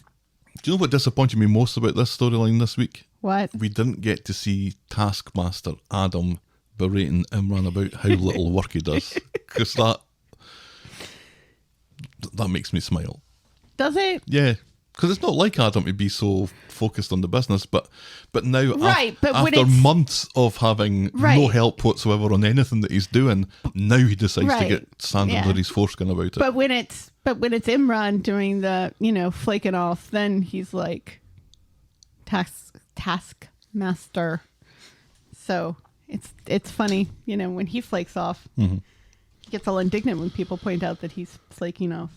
Do you know what disappointed me most about this storyline this week? What? We didn't get to see Taskmaster Adam berating Imran about how little work he does. Because that makes me smile. Does it? Yeah. Because it's not like Adam to be so focused on the business, but now Right, but when after it's- months of having no Right. help whatsoever on anything that he's doing, now he decides to Right. get sand Yeah. under his foreskin about it. But when it's Imran doing the, flaking off, then he's like taskmaster. So it's funny, when he flakes off. Mm-hmm. He gets all indignant when people point out that he's flaking off.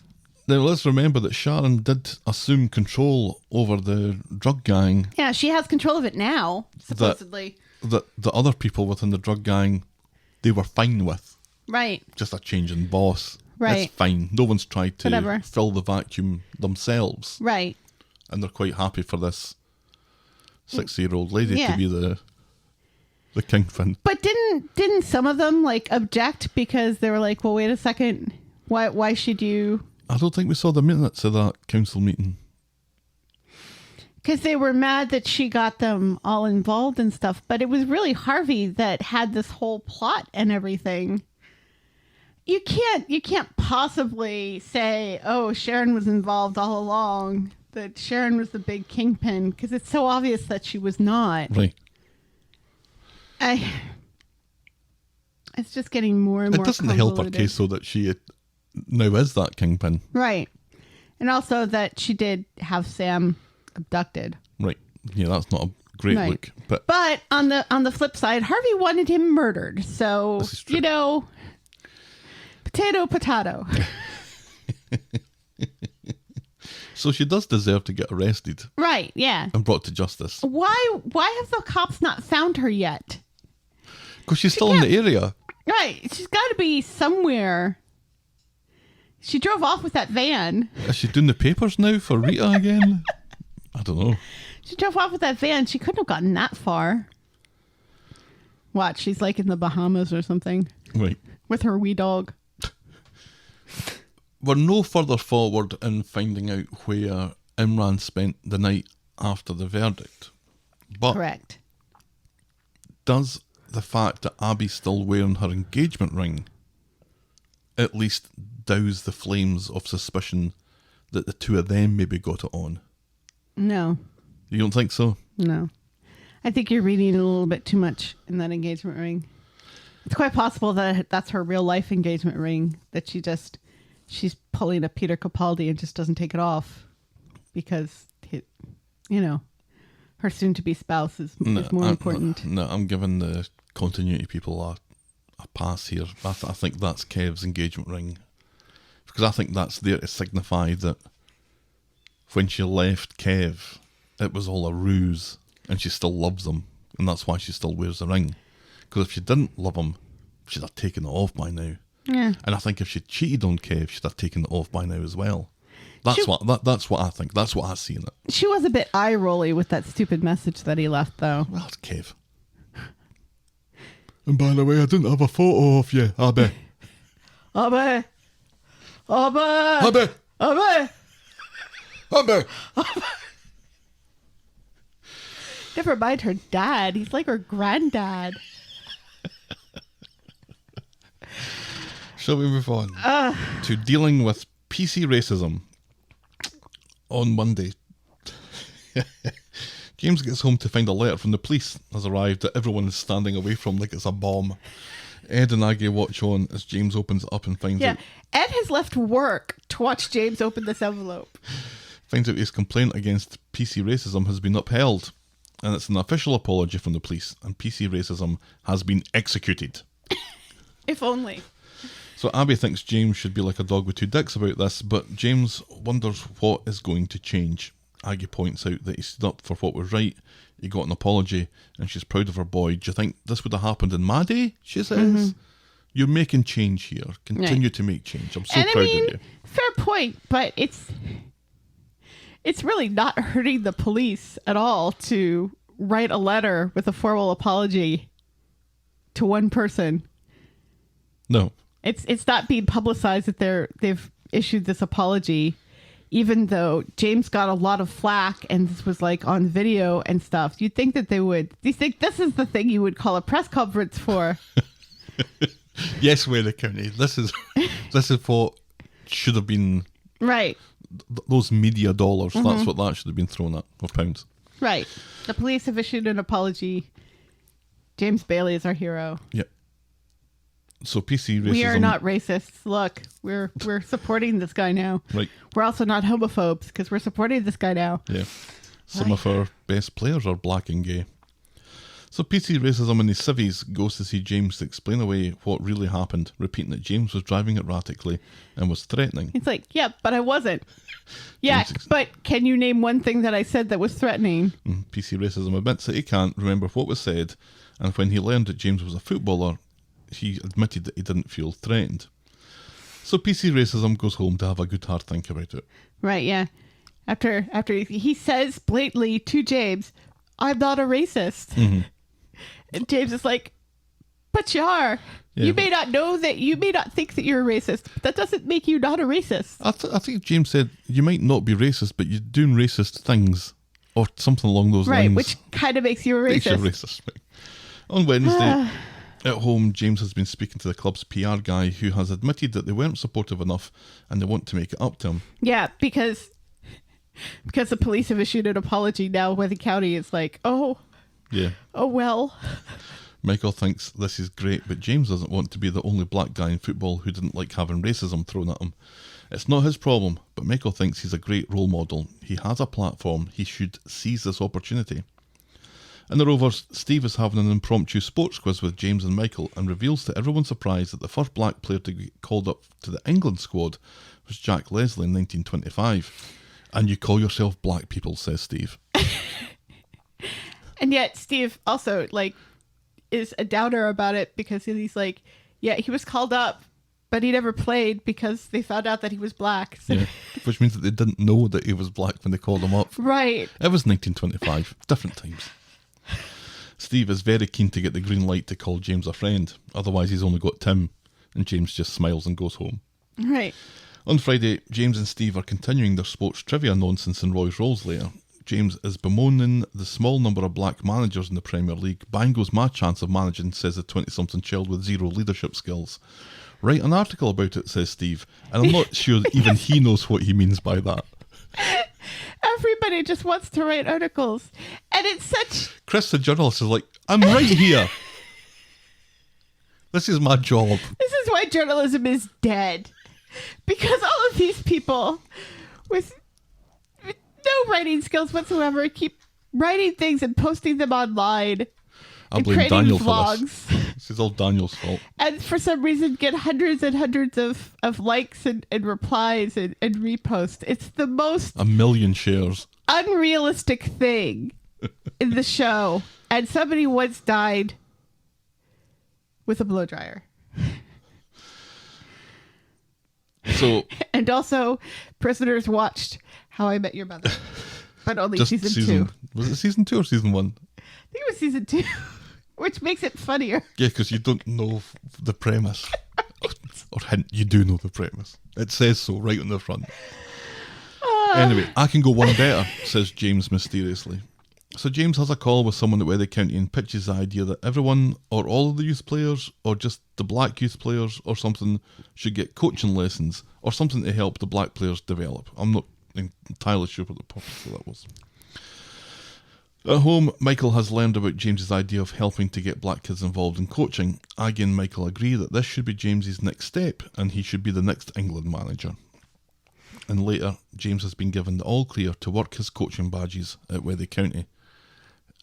Now let's remember that Sharon did assume control over the drug gang Yeah, she has control of it now, supposedly. that the other people within the drug gang, they were fine with. Right. Just a change in boss. Right. It's fine. No one's tried to Whatever. fill the vacuum themselves. Right. And they're quite happy for this 60-year-old lady Yeah. to be the kingpin. But didn't some of them object because they were like, well, wait a second, why should you? I don't think we saw the minutes of that council meeting. Because they were mad that she got them all involved and stuff. But it was really Harvey that had this whole plot and everything. You can't possibly say, oh, Sharon was involved all along, that Sharon was the big kingpin, because it's so obvious that she was not. Right. It's just getting more and more It doesn't help her convoluted. case, though, that she now is that kingpin. Right. And also that she did have Sam abducted. Right. Yeah, that's not a great Right. look. But But on the flip side, Harvey wanted him murdered. So, This is true. you know, potato. so she does deserve to get arrested Right, yeah. and brought to justice. Why have the cops not found her yet? Because she's still in the area. Right, she's got to be somewhere. She drove off with that van. Is she doing the papers now for Rita again? I don't know. She drove off with that van. She couldn't have gotten that far. What? She's like in the Bahamas or something Right. with her wee dog. We're no further forward in finding out where Imran spent the night after the verdict. But Correct. does the fact that Abby's still wearing her engagement ring at least douse the flames of suspicion that the two of them maybe got it on? No. You don't think so? No. I think you're reading a little bit too much in that engagement ring. It's quite possible that that's her real life engagement ring, that she's pulling a Peter Capaldi and just doesn't take it off because, her soon-to-be spouse is more important. No, I'm giving the continuity people a pass here. I think that's Kev's engagement ring. Because I think that's there to signify that when she left Kev, it was all a ruse and she still loves him. And that's why she still wears the ring. Because if she didn't love him, she'd have taken it off by now. Yeah. And I think if she cheated on Kev, she'd have taken it off by now as well. That's what I think. That's what I see in it. She was a bit eye-rolly with that stupid message that he left, though. Well, it's Kev. And by the way, I didn't have a photo of you, Abby. Abby! Abby! Abby! Abby! Never mind her dad. He's like her granddad. Shall we move on to dealing with PC racism? On Monday, James gets home to find a letter from the police has arrived that everyone is standing away from like it's a bomb. Ed and Aggie watch on as James opens it up and finds out Ed has left work to watch James open this envelope. His complaint against PC racism has been upheld, and it's an official apology from the police, and PC racism has been executed. If only. So Abby thinks James should be like a dog with two dicks about this, but James wonders what is going to change. Aggie points out that he stood up for what was right, he got an apology, and she's proud of her boy. Do you think this would have happened in my day? She says. Mm-hmm. You're making change here. Continue to make change. I'm so proud of you. Fair point, but it's really not hurting the police at all to write a letter with a formal apology to one person. No. It's not being publicized that they've issued this apology, even though James got a lot of flack and this was like on video and stuff. You'd think that they would. Do you think this is the thing you would call a press conference for? Yes, Weathy County. This is what should have been right. Those media dollars. Mm-hmm. That's what that should have been thrown at, or pounds. Right. The police have issued an apology. James Bailey is our hero. Yep. So PC racism. We are not racists. Look, we're supporting this guy now. Right. We're also not homophobes because we're supporting this guy now. Yeah. Some of our best players are black and gay. So PC racism in the civvies goes to see James to explain away what really happened, repeating that James was driving erratically and was threatening. He's like, yeah, but I wasn't. Yeah, but can you name one thing that I said that was threatening? PC racism admits that he can't remember what was said, and when he learned that James was a footballer, he admitted that he didn't feel threatened. So PC racism goes home to have a good hard think about it. Right, yeah. After he says blatantly to James, I'm not a racist. Mm-hmm. And James is like, but you are. Yeah, you may not know that, you may not think that you're a racist, but that doesn't make you not a racist. I think James said, you might not be racist, but you're doing racist things, or something along those lines. Right, which kind of makes you a racist. Makes you a racist, right. On Wednesday, at home, James has been speaking to the club's PR guy, who has admitted that they weren't supportive enough and they want to make it up to him. Yeah, because the police have issued an apology now. Weathy County is like, oh well. Michael thinks this is great, but James doesn't want to be the only black guy in football who didn't like having racism thrown at him. It's not his problem, but Michael thinks he's a great role model. He has a platform. He should seize this opportunity. In the Rovers, Steve is having an impromptu sports quiz with James and Michael and reveals to everyone's surprise that the first black player to get called up to the England squad was Jack Leslie in 1925. And you call yourself black people, says Steve. And yet Steve also, like, is a doubter about it because he's like, yeah, he was called up, but he never played because they found out that he was black. So. Yeah, which means that they didn't know that he was black when they called him up. Right. It was 1925. Different times. Steve is very keen to get the green light to call James a friend. Otherwise, he's only got Tim. And James just smiles and goes home. Right. On Friday, James and Steve are continuing their sports trivia nonsense in Roy's Rolls later. James is bemoaning the small number of black managers in the Premier League. Bang goes my chance of managing, says the 20-something child with zero leadership skills. Write an article about it, says Steve. And I'm not sure even he knows what he means by that. Everybody just wants to write articles. And it's such... Chris, the journalist, is like, I'm right here. This is my job. This is why journalism is dead. Because all of these people with no writing skills whatsoever keep writing things and posting them online. I and blame creating Daniel for vlogs. This is all Daniel's fault. And for some reason get hundreds and hundreds of likes and replies and reposts. It's the most 1 million shares. unrealistic thing in the show. And somebody once died with a blow dryer. So, and also, prisoners watched How I Met Your Mother, but only just season 2. Was it season 2 or season 1? I think it was season 2, which makes it funnier. Yeah, because you don't know the premise. Or hint, you do know the premise. It says so right on the front. Anyway, I can go one better, says James mysteriously. So James has a call with someone at Weathy County and pitches the idea that everyone, or all of the youth players, or just the black youth players, or something, should get coaching lessons, or something to help the black players develop. I'm not entirely sure what the purpose of that was. At home, Michael has learned about James's idea of helping to get black kids involved in coaching. Aggie and Michael agree that this should be James's next step, and he should be the next England manager. And later, James has been given the all clear to work his coaching badges at Weathy County.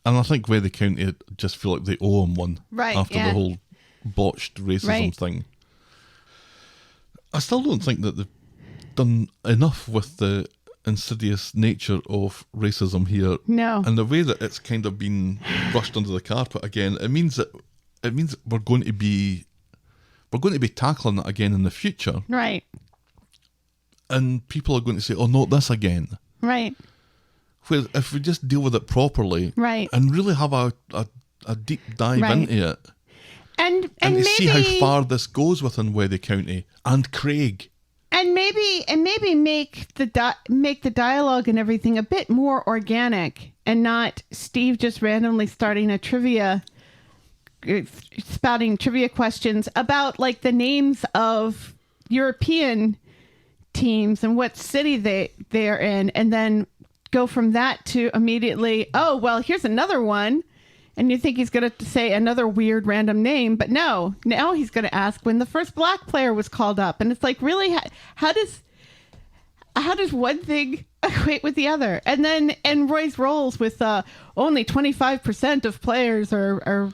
And I think Weathy County just feel like they owe him one after the whole botched racism thing. I still don't think that they've done enough with the insidious nature of racism here. No. And the way that it's kind of been brushed under the carpet again, it means that we're going to be tackling it again in the future. Right. And people are going to say, oh, not this again. Right. Whereas if we just deal with it properly, right, and really have a deep dive into it, and maybe see how far this this goes within Weathy County and Craig, and maybe make the dialogue and everything a bit more organic, and not Steve just randomly starting spouting trivia questions about like the names of European teams and what city they are in, and then go from that to immediately, oh, well, here's another one. And you think he's going to say another weird random name, but no, now he's going to ask when the first black player was called up. And it's like, really, how does one thing equate with the other? And then, and Roy's rolls with only 25% of players are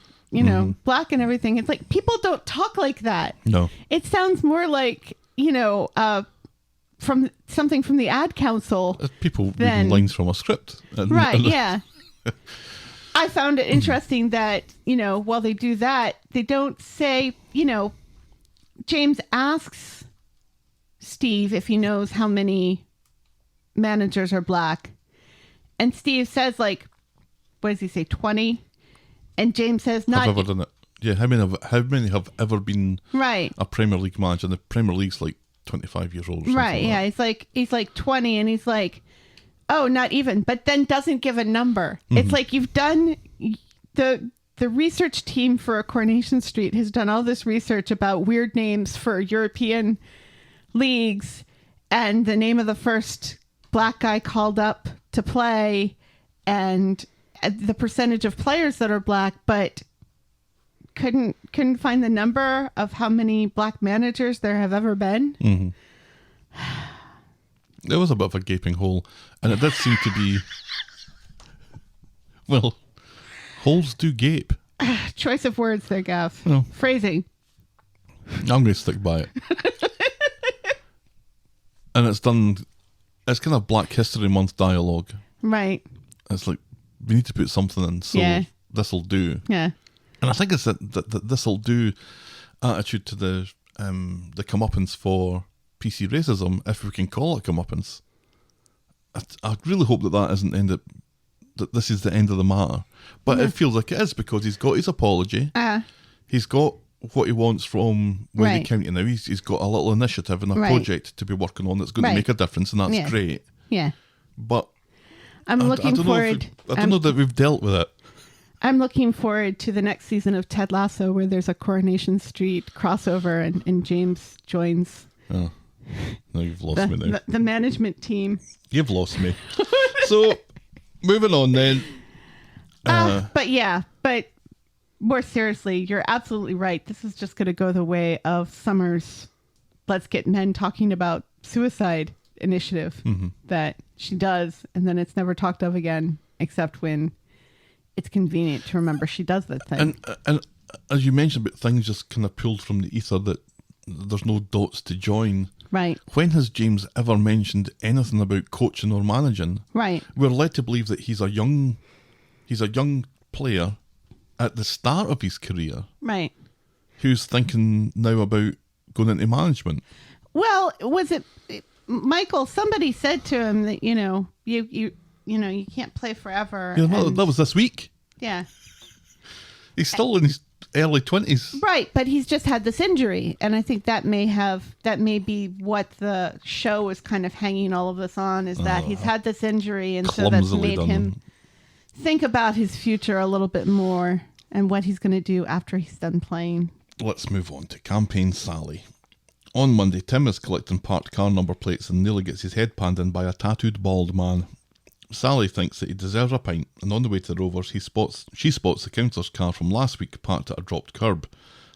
black and everything. It's like, people don't talk like that. No. It sounds more like, from something from the ad council. People reading lines from a script. Yeah. I found it interesting that, while they do that, they don't say, James asks Steve if he knows how many managers are black. And Steve says, like, what does he say, 20? And James says, not... I've ever done it. Yeah, how many have ever been a Premier League manager? And the Premier League's like 25 years old or something. Right, yeah. He's like 20 and he's like, oh, not even, but then doesn't give a number. Mm-hmm. It's like you've done, the research team for Coronation Street has done all this research about weird names for European leagues and the name of the first black guy called up to play and the percentage of players that are black, but couldn't find the number of how many black managers there have ever been. Mm-hmm. There was a bit of a gaping hole, and it did seem to be. Well, holes do gape. Choice of words there, Gav. No. Phrasing. I'm going to stick by it. And it's kind of Black History Month dialogue. Right. It's like, we need to put something in, so this'll do. Yeah. And I think it's that this'll do attitude to the comeuppance for PC racism, if we can call it comeuppance. I really hope that isn't that this is the end of the matter. But it feels like it is, because he's got his apology. He's got what he wants from Weathy County now. He's got a little initiative and a project to be working on that's going to make a difference, and that's great. Yeah. But I'm looking forward. I don't know that we've dealt with it. I'm looking forward to the next season of Ted Lasso, where there's a Coronation Street crossover and James joins. Oh, no, you've lost me now. The management team. You've lost me. So, moving on then. But more seriously, you're absolutely right. This is just going to go the way of Summer's Let's Get Men Talking About Suicide initiative that she does, and then it's never talked of again, except when it's convenient to remember she does that thing. And as you mentioned about things just kind of pulled from the ether, that there's no dots to join. Right. When has James ever mentioned anything about coaching or managing? Right. We're led to believe that he's a young player at the start of his career. Right. Who's thinking now about going into management. Well, was it Michael? Somebody said to him that you can't play forever. Yeah, that was this week. Yeah. He's still in his early 20s. Right, but he's just had this injury, and I think that may be what the show is kind of hanging all of this on, is that he's had this injury, and so that's made him think about his future a little bit more and what he's going to do after he's done playing. Let's move on to Campaign Sally. On Monday, Tim is collecting parked car number plates and nearly gets his head panned in by a tattooed bald man. Sally thinks that he deserves a pint, and on the way to the Rovers, she spots the counsellor's car from last week parked at a dropped curb.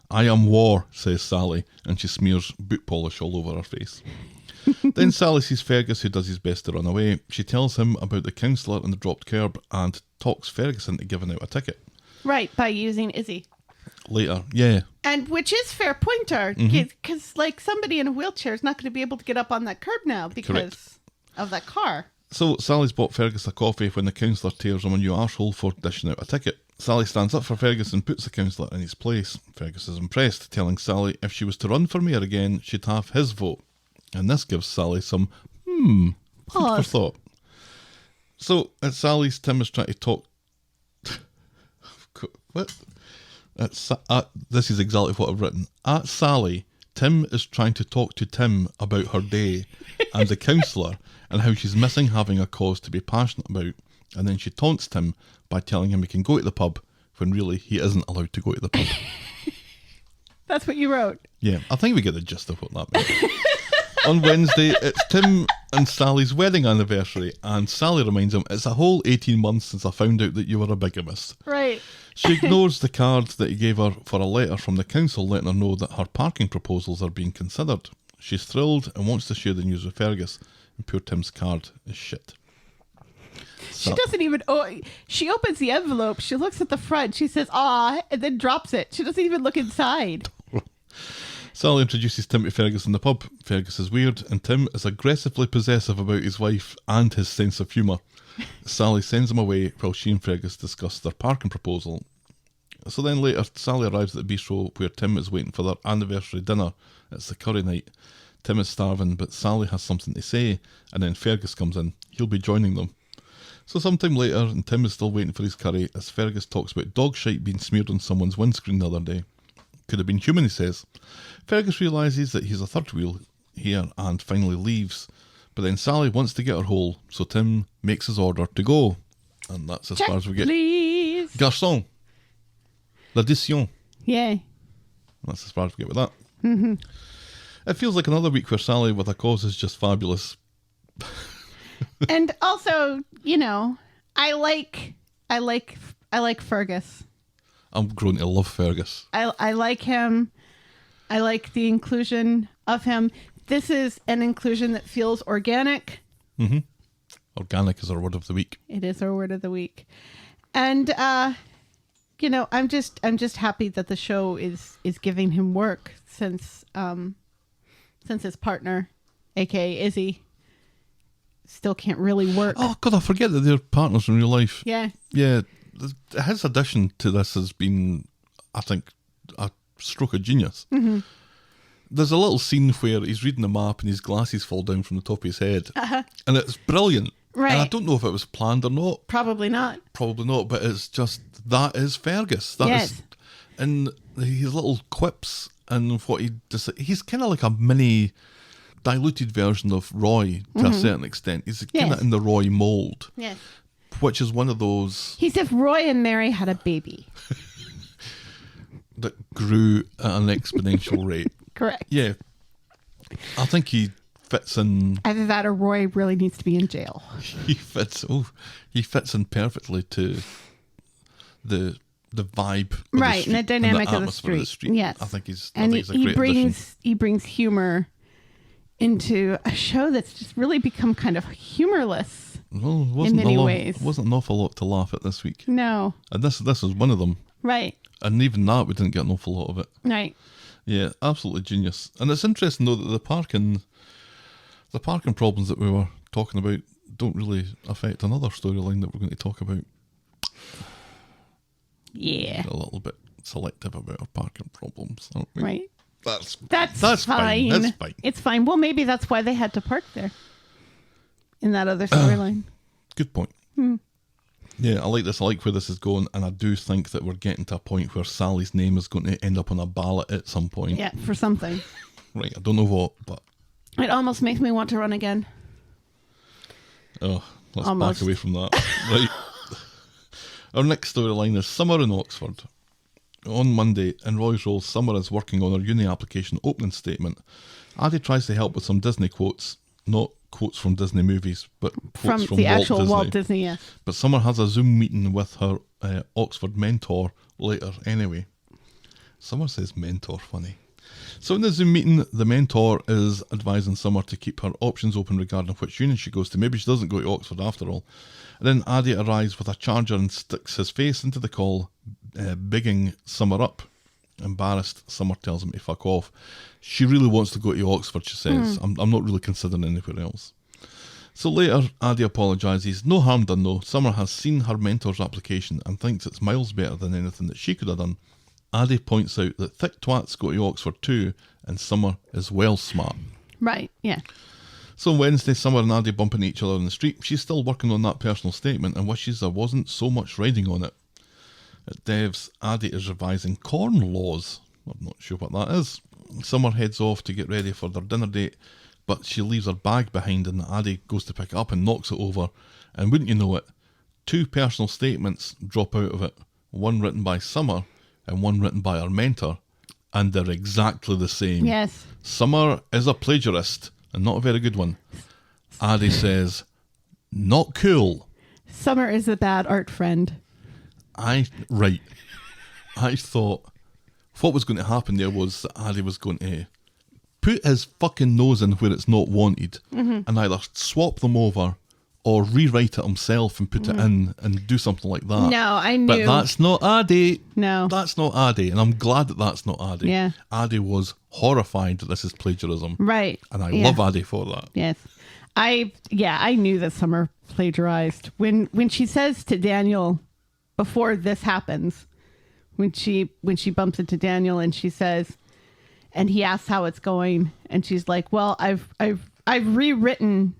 "I am war," says Sally, and she smears boot polish all over her face. Then Sally sees Fergus, who does his best to run away. She tells him about the counsellor and the dropped curb and talks Fergus into giving out a ticket. Right, by using Izzy. Later, yeah. And which is fair pointer, because like somebody in a wheelchair is not going to be able to get up on that curb now because of that car. So Sally's bought Fergus a coffee when the counsellor tears him a new arsehole for dishing out a ticket. Sally stands up for Fergus and puts the counsellor in his place. Fergus is impressed, telling Sally if she was to run for mayor again, she'd have his vote. And this gives Sally some food for thought. So at Sally's, Tim is trying to talk. What? This is exactly what I've written. At Sally, Tim is trying to talk to Tim about her day and the counsellor and how she's missing having a cause to be passionate about. And then she taunts Tim by telling him he can go to the pub when really he isn't allowed to go to the pub. That's what you wrote. Yeah, I think we get the gist of what that means. On Wednesday, it's Tim and Sally's wedding anniversary, and Sally reminds him, "It's a whole 18 months since I found out that you were a bigamist." Right. She ignores the card that he gave her for a letter from the council letting her know that her parking proposals are being considered. She's thrilled and wants to share the news with Fergus, and poor Tim's card is shit. She doesn't even... she opens the envelope, she looks at the front, she says, "Ah," and then drops it. She doesn't even look inside. Sally introduces Tim to Fergus in the pub. Fergus is weird, and Tim is aggressively possessive about his wife and his sense of humour. Sally sends him away while she and Fergus discuss their parking proposal. So then later, Sally arrives at the bistro where Tim is waiting for their anniversary dinner. It's the curry night. Tim is starving, but Sally has something to say, and then Fergus comes in. He'll be joining them. So sometime later, and Tim is still waiting for his curry, as Fergus talks about dog shite being smeared on someone's windscreen the other day. Could have been human, he says. Fergus realises that he's a third wheel here and finally leaves. But then Sally wants to get her hole, so Tim makes his order to go. And that's as far as we get. Please. Garçon. L'addition. Yeah. That's as far as we get with that. Mm-hmm. It feels like another week where Sally with a cause is just fabulous. And also, I like Fergus. I'm grown to love Fergus. I like him. I like the inclusion of him. This is an inclusion that feels organic. Organic is our word of the week. It is our word of the week. And you know, I'm just happy that the show is giving him work since his partner, aka Izzy, still can't really work. Oh God, I forget that they're partners in real life. Yeah. Yeah. His addition to this has been, I think, a stroke of genius. There's a little scene where he's reading the map and his glasses fall down from the top of his head. And it's brilliant. Right. And I don't know if it was planned or not. Probably not. Probably not, but it's just, that is Fergus. That Yes. is, and his little quips and what he's kind of like a mini diluted version of Roy to a certain extent. He's kind of Yes. in the Roy mould, Yes. which is one of those He's if Roy and Mary had a baby. that grew at an exponential rate. Correct. Yeah. I think he fits in. Either that or Roy really needs to be in jail. He fits in perfectly to the vibe of Right, the and the street dynamic of the atmosphere street. Yes. I think he's And a great addition. he brings humor into a show that's just really become kind of humorless. Well, in many ways. Wasn't an awful lot to laugh at this week. No. And this is one of them. Right. And even that, we didn't get an awful lot of it. Right. Yeah, absolutely genius. And it's interesting, though, that the parking problems that we were talking about don't really affect another storyline that we're going to talk about. Yeah. A little bit selective about our parking problems, aren't we? Right. That's fine. That's fine. It's fine. Well, maybe that's why they had to park there in that other storyline. Good point. Yeah, I like this. I like where this is going, and I do think that we're getting to a point where Sally's name is going to end up on a ballot at some point. Yeah, for something. Right, I don't know what, but It almost makes me want to run again. oh, let's Almost. back away from that. Right. Our next storyline is Summer in Oxford. On Monday, in Roy's role, Summer is working on her uni application opening statement. Addie tries to help with some Disney quotes, not quotes from Disney movies, but quotes from the Walt actual Disney. Walt Disney, yeah. But Summer has a Zoom meeting with her Oxford mentor later anyway. Summer says mentor, funny. So in the Zoom meeting, the mentor is advising Summer to keep her options open regarding which uni she goes to. Maybe she doesn't go to Oxford after all. And then Addie arrives with a charger and sticks his face into the call, bigging Summer up. Embarrassed, Summer tells him to fuck off. She really wants to go to Oxford, she says. I'm not really considering anywhere else. So later, Addie apologises. No harm done though. Summer has seen her mentor's application and thinks it's miles better than anything that she could have done. Addie points out that thick twats go to Oxford too, and Summer is well smart. Right, yeah. So on Wednesday, Summer and Addie bump into each other on the street. She's still working on that personal statement and wishes there wasn't so much riding on it. At Dev's, Addie is revising corn laws. I'm not sure what that is. Summer heads off to get ready for their dinner date, but she leaves her bag behind and Addie goes to pick it up and knocks it over. And wouldn't you know it, 2 personal statements drop out of it. One written by Summer and one written by her mentor. And they're exactly the same. Yes. Summer is a plagiarist, and not a very good one. Addie says, not cool. Summer is a bad art friend. I thought what was going to happen there was that Addie was going to put his fucking nose in where it's not wanted and either swap them over or rewrite it himself and put it in and do something like that. No, I knew. But that's not Addie. No. That's not Addie. And I'm glad that that's not Addie. Yeah. Addie was horrified that this is plagiarism. Right. And I Yeah. love Addie for that. Yes. I knew that Summer plagiarized. When she says to Daniel before this happens, when she bumps into Daniel and she says, and he asks how it's going, and she's like, well, I've rewritten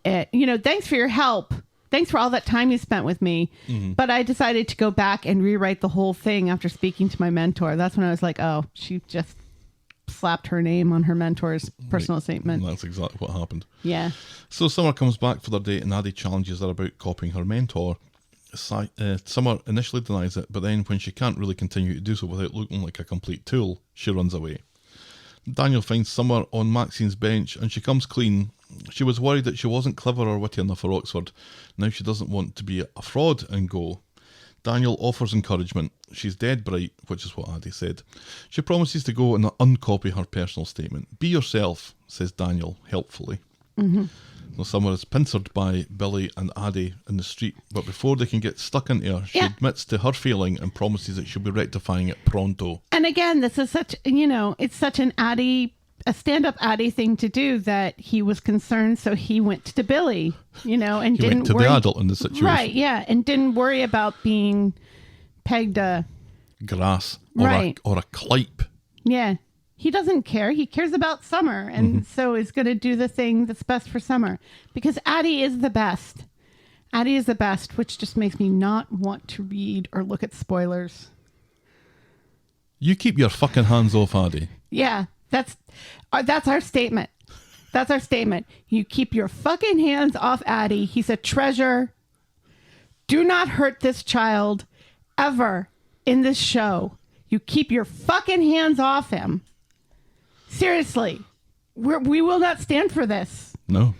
it. You know, thanks for your help. Thanks for all that time you spent with me. Mm-hmm. But I decided to go back and rewrite the whole thing after speaking to my mentor. That's when I was like, oh, she just slapped her name on her mentor's personal statement. And that's exactly what happened. Yeah. So Summer comes back for their date and Addie challenges her about copying her mentor. Summer initially denies it, but then when she can't really continue to do so without looking like a complete tool, she runs away. Daniel finds Summer on Maxine's bench and she comes clean. She was worried that she wasn't clever or witty enough for Oxford. Now she doesn't want to be a fraud and go. Daniel offers encouragement. She's dead bright, which is what Addie said. She promises to go and uncopy her personal statement. Be yourself, says Daniel, helpfully. Well, Summer is pincered by Billy and Addie in the street, but before they can get stuck into her, she admits to her failing and promises that she'll be rectifying it pronto. And again, this is such, it's such an Addie, a stand-up Addie thing to do, that he was concerned, so he went to Billy, and He didn't went to worry. the adult in the situation. Right, yeah, and didn't worry about being pegged Grass Right. or a clipe. Yeah. He doesn't care. He cares about Summer, and so is going to do the thing that's best for Summer. Because Addie is the best. Addie is the best, which just makes me not want to read or look at spoilers. You keep your fucking hands off Addie. Yeah, that's our statement. That's our statement. You keep your fucking hands off Addie. He's a treasure. Do not hurt this child ever in this show. You keep your fucking hands off him. Seriously, we will not stand for this. No.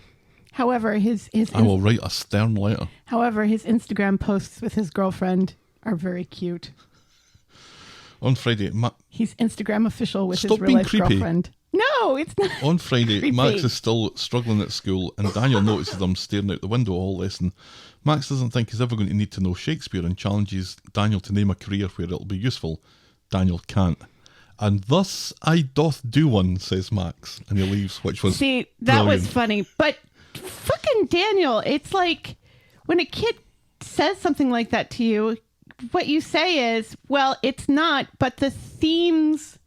However, his I will write a stern letter. However, his Instagram posts with his girlfriend are very cute. On Friday, He's Instagram official with Stop his real being life creepy. girlfriend. No, it's not. On Friday, Creepy. Max is still struggling at school, and Daniel notices them staring out the window all lesson. Max doesn't think he's ever going to need to know Shakespeare and challenges Daniel to name a career where it'll be useful. Daniel can't. And thus I doth do one, says Max, and he leaves, which was See, that was brilliant. funny. But fucking Daniel, it's like when a kid says something like that to you, what you say is, well, it's not, but the themes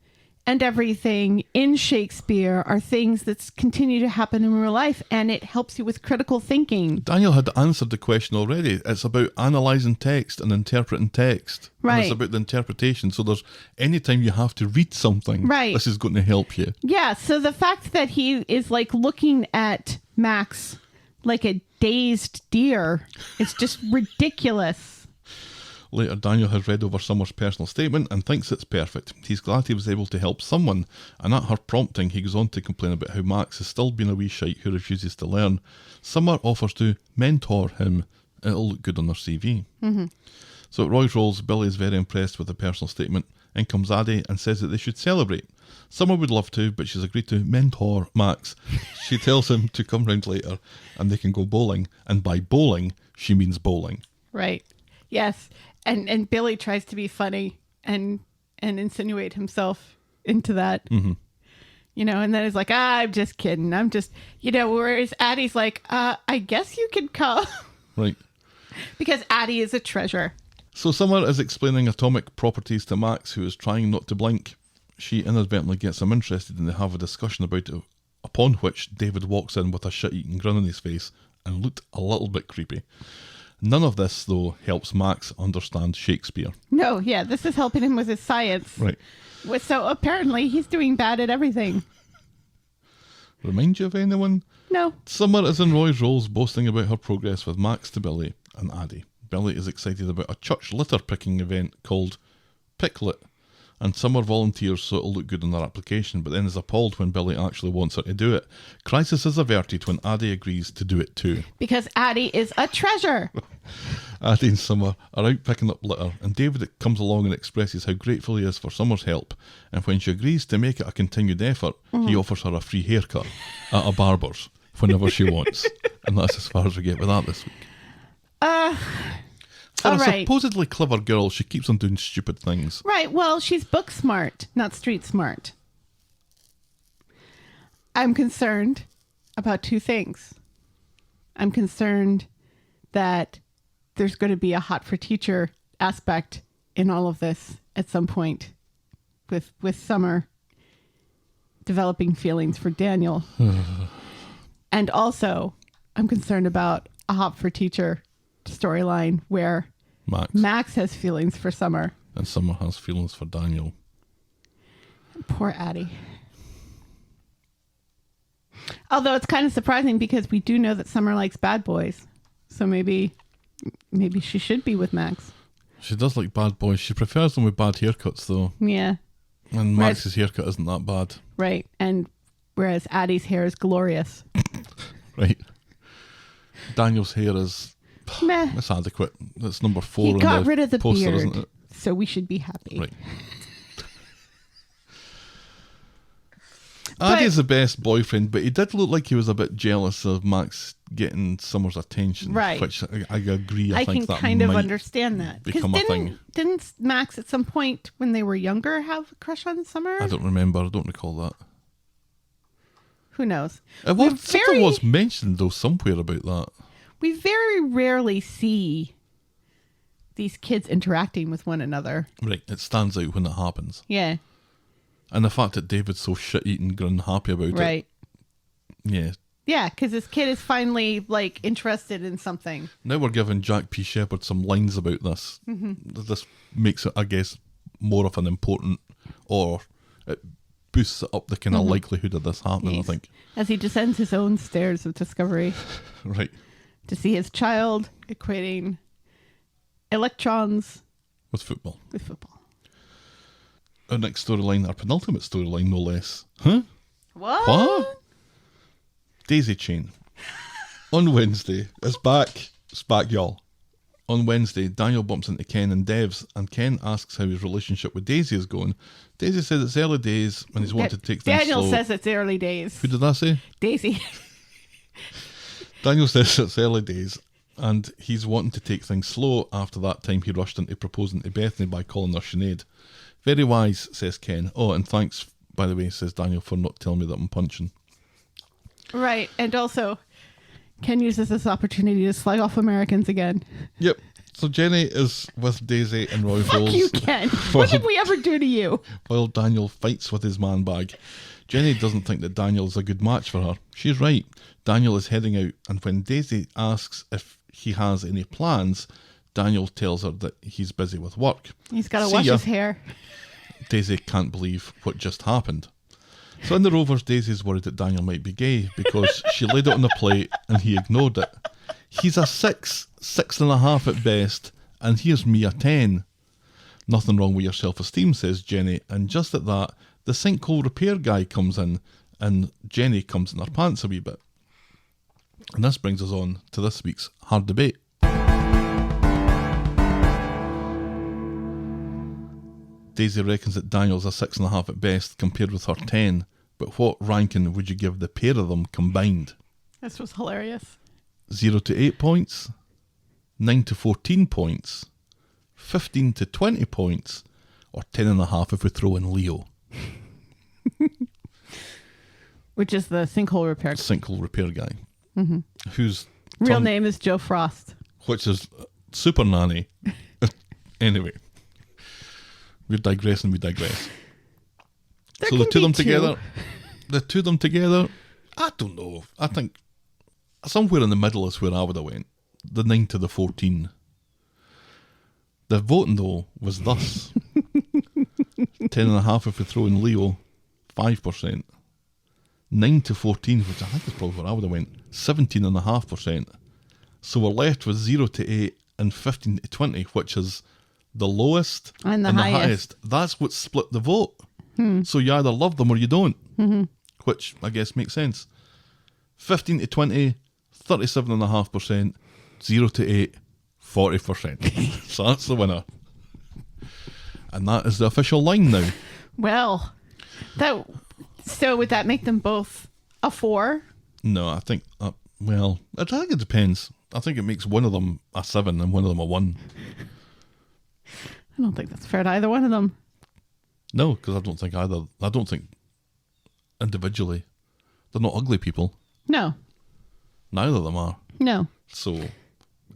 and everything in Shakespeare are things that continue to happen in real life, and it helps you with critical thinking. Daniel had answered the question already. It's about analysing text and interpreting text. Right. And it's about the interpretation. So there's anytime you have to read something, Right. this is going to help you. Yeah, so the fact that he is like looking at Max like a dazed deer is just ridiculous. Later, Daniel has read over Summer's personal statement and thinks it's perfect. He's glad he was able to help someone, and at her prompting, he goes on to complain about how Max has still been a wee shite who refuses to learn. Summer offers to mentor him. It'll look good on their CV. So at Roy's Rolls, Billy is very impressed with the personal statement. In comes Addie and says that they should celebrate. Summer would love to, but she's agreed to mentor Max. She tells him to come round later and they can go bowling. And by bowling, she means bowling. Right. Yes. And Billy tries to be funny and insinuate himself into that. And then he's like, I'm just kidding. I'm just, whereas Addie's like, I guess you could come. Right. Because Addie is a treasure. So Summer is explaining atomic properties to Max, who is trying not to blink. She inadvertently gets him interested and they have a discussion about it, upon which David walks in with a shit-eating grin on his face and looked a little bit creepy. None of this, though, helps Max understand Shakespeare. No, yeah, this is helping him with his science. Right. So apparently he's doing bad at everything. Remind you of anyone? No. Summer is in Roy's Rolls boasting about her progress with Max to Billy and Addie. Billy is excited about a church litter picking event called Picklet, and Summer volunteers so it'll look good on their application, but then is appalled when Billy actually wants her to do it. Crisis is averted when Addie agrees to do it too. Because Addie is a treasure. Addie and Summer are out picking up litter, and David comes along and expresses how grateful he is for Summer's help, and when she agrees to make it a continued effort, he offers her a free haircut at a barber's whenever she wants. And that's as far as we get with that this week. For all a right. supposedly clever girl, she keeps on doing stupid things. Right, well, she's book smart, not street smart. I'm concerned about two things. I'm concerned that there's going to be a hot for teacher aspect in all of this at some point with Summer developing feelings for Daniel. And also, I'm concerned about a hot for teacher storyline where Max has feelings for Summer. And Summer has feelings for Daniel. Poor Addie. Although it's kind of surprising because we do know that Summer likes bad boys. So maybe she should be with Max. She does like bad boys. She prefers them with bad haircuts, though. Yeah. And Max's haircut isn't that bad. Right. And whereas Addie's hair is glorious. Right. Daniel's hair is Meh. That's adequate. That's number 4 He on got the rid of the poster, beard, isn't it? so we should be happy. Right. Addy's the best boyfriend, but he did look like he was a bit jealous of Max getting Summer's attention. Right. Which I agree. I think can that kind of might understand that. 'Cause become a thing. Didn't Max at some point when they were younger have a crush on Summer? I don't remember. I don't recall that. Who knows? Something was mentioned though somewhere about that. We very rarely see these kids interacting with one another. Right. It stands out when it happens. Yeah. And the fact that David's so shit-eaten, grin happy about it. Right. Yeah. Yeah, because this kid is finally, like, interested in something. Now we're giving Jack P. Shepherd some lines about this. Mm-hmm. This makes it, I guess, more of an important, or it boosts up the kind of likelihood of this happening, Yes. I think. As he descends his own stairs of discovery Right. to see his child equating electrons With football. with football. Our next storyline, our penultimate storyline, no less. Huh? What? Daisy Chain. On Wednesday, it's back, y'all. On Wednesday, Daniel bumps into Ken and Devs, and Ken asks how his relationship with Daisy is going. Daisy says it's early days, and he's wanted to take things Daniel slow. says it's early days. Who did I say? Daisy. Daniel says it's early days, and he's wanting to take things slow after that time he rushed into proposing to Bethany by calling her Sinead. Very wise, says Ken. Oh, and thanks, by the way, says Daniel, for not telling me that I'm punching. Right. And also, Ken uses this opportunity to slag off Americans again. Yep. So Jenny is with Daisy and Roy Fuck Rolls you, Ken. What did we ever do to you? while Daniel fights with his man bag. Jenny doesn't think that Daniel's a good match for her. She's right. Daniel is heading out, and when Daisy asks if he has any plans, Daniel tells her that he's busy with work. He's got to See wash ya. his hair. Daisy can't believe what just happened. So in the Rovers, Daisy's worried that Daniel might be gay because she laid it on the plate and he ignored it. He's a 6.5 at best, and here's me a 10. Nothing wrong with your self-esteem, says Jenny, and just at that, the sinkhole repair guy comes in, and Jenny comes in her pants a wee bit. And this brings us on to this week's hard debate. Daisy reckons that Daniel's a 6.5 at best compared with her 10, but what ranking would you give the pair of them combined? This was hilarious. 0 to 8 points, 9 to 14 points, 15 to 20 points, or 10.5 if we throw in Leo. Which is the sinkhole repair. Sinkhole repair guy. Whose Real tongue- name is Joe Frost. which is super nanny. Anyway, we digress. There So the can two of be them two. together, I don't know. I think somewhere in the middle is where I would have went. The 9 to the 14. The voting though was thus. 10.5 if we throw in Leo, 5%. 9 to 14, which I think is probably where I would have went, 17.5%. So we're left with 0 to 8 and 15 to 20, which is the lowest And the highest. That's what split the vote. So you either love them or you don't, which I guess makes sense. 15 to 20, 37.5%, 0 to 8, 40%. So that's the winner. And that is the official line now. Well, so would that make them both a 4? No, I think, I think it depends. I think it makes one of them a 7 and one of them a 1. I don't think that's fair to either one of them. No, because I don't think individually, they're not ugly people. No. Neither of them are. No. So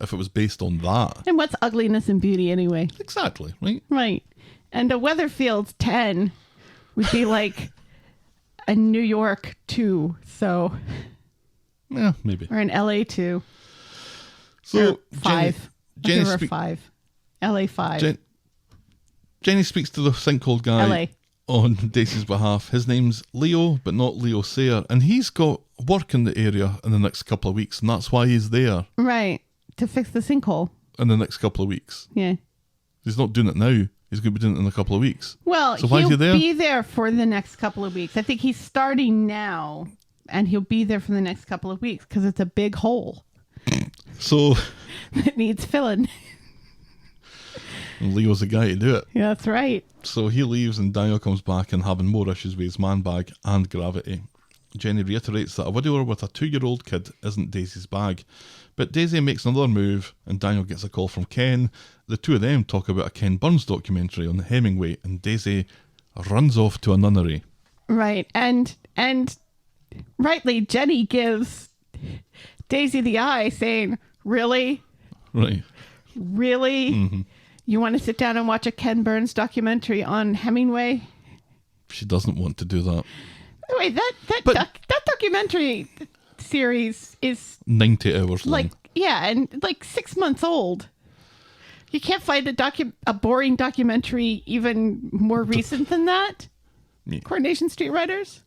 if it was based on that. And what's ugliness and beauty anyway? Exactly, right? Right. And a Weatherfield's 10 would be like a New York 2, so, Yeah, maybe. or an LA 2. So Or 5. Jenny, Jenny 5. LA 5. Jenny speaks to the sinkhole guy LA. on Daisy's behalf. His name's Leo, but not Leo Sayer, and he's got work in the area in the next couple of weeks, and that's why he's there Right. To fix the sinkhole. in the next couple of weeks. Yeah. He's not doing it now. He's going to be doing it in a couple of weeks. Well, So why is he'll he there? be there for the next couple of weeks. I think he's starting now, and he'll be there for the next couple of weeks because it's a big hole. So that needs filling. And Leo's the guy to do it. Yeah, that's right. So he leaves and Daniel comes back and having more issues with his man bag and gravity. Jenny reiterates that a widower with a 2-year-old kid isn't Daisy's bag. But Daisy makes another move and Daniel gets a call from Ken. The two of them talk about a Ken Burns documentary on Hemingway and Daisy runs off to a nunnery. Right. And rightly, Jenny gives Daisy the eye saying, really? Right. Really? Mm-hmm. You want to sit down and watch a Ken Burns documentary on Hemingway? She doesn't want to do that. Wait, that documentary series is 90 hours long. like, yeah, and like 6 months old. You can't find a boring documentary even more recent than that? Yeah. Coronation Street writers?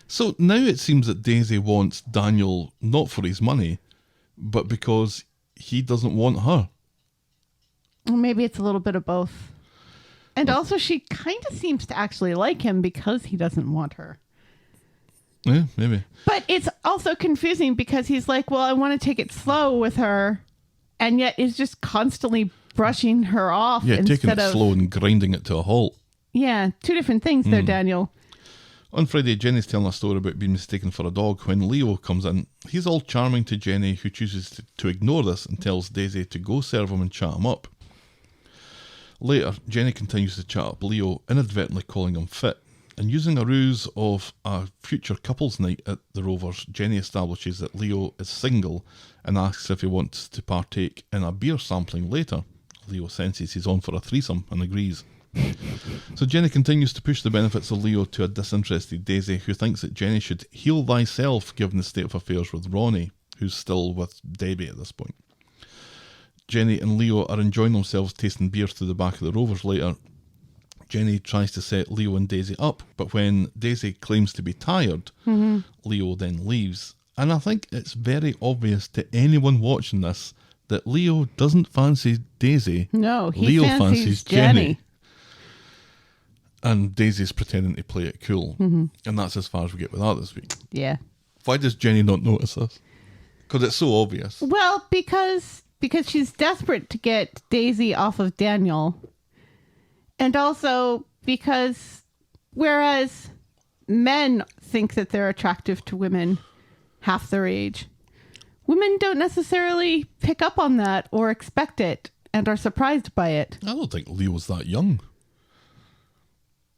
So now it seems that Daisy wants Daniel not for his money, but because he doesn't want her. Well, maybe it's a little bit of both. And also she kind of seems to actually like him because he doesn't want her. Yeah, maybe. But it's also confusing because he's like, well, I want to take it slow with her. And yet is just constantly brushing her off. Yeah, taking instead it of slow and grinding it to a halt. Yeah, two different things there, Daniel. On Friday, Jenny's telling a story about being mistaken for a dog when Leo comes in. He's all charming to Jenny, who chooses to ignore this and tells Daisy to go serve him and chat him up. Later, Jenny continues to chat up Leo, inadvertently calling him fit. And using a ruse of a future couples night at the Rovers, Jenny establishes that Leo is single and asks if he wants to partake in a beer sampling later. Leo senses he's on for a threesome and agrees. So Jenny continues to push the benefits of Leo to a disinterested Daisy, who thinks that Jenny should heal thyself given the state of affairs with Ronnie, who's still with Debbie at this point. Jenny and Leo are enjoying themselves tasting beer through the back of the Rovers later. Jenny tries to set Leo and Daisy up, but when Daisy claims to be tired, Leo then leaves. And I think it's very obvious to anyone watching this that Leo doesn't fancy Daisy. No, he Leo fancies Jenny. And Daisy's pretending to play it cool. And that's as far as we get with that this week. Yeah. Why does Jenny not notice this? Because it's so obvious. Well, because she's desperate to get Daisy off of Daniel. And also because whereas men think that they're attractive to women half their age, women don't necessarily pick up on that or expect it and are surprised by it. I don't think Leo's that young.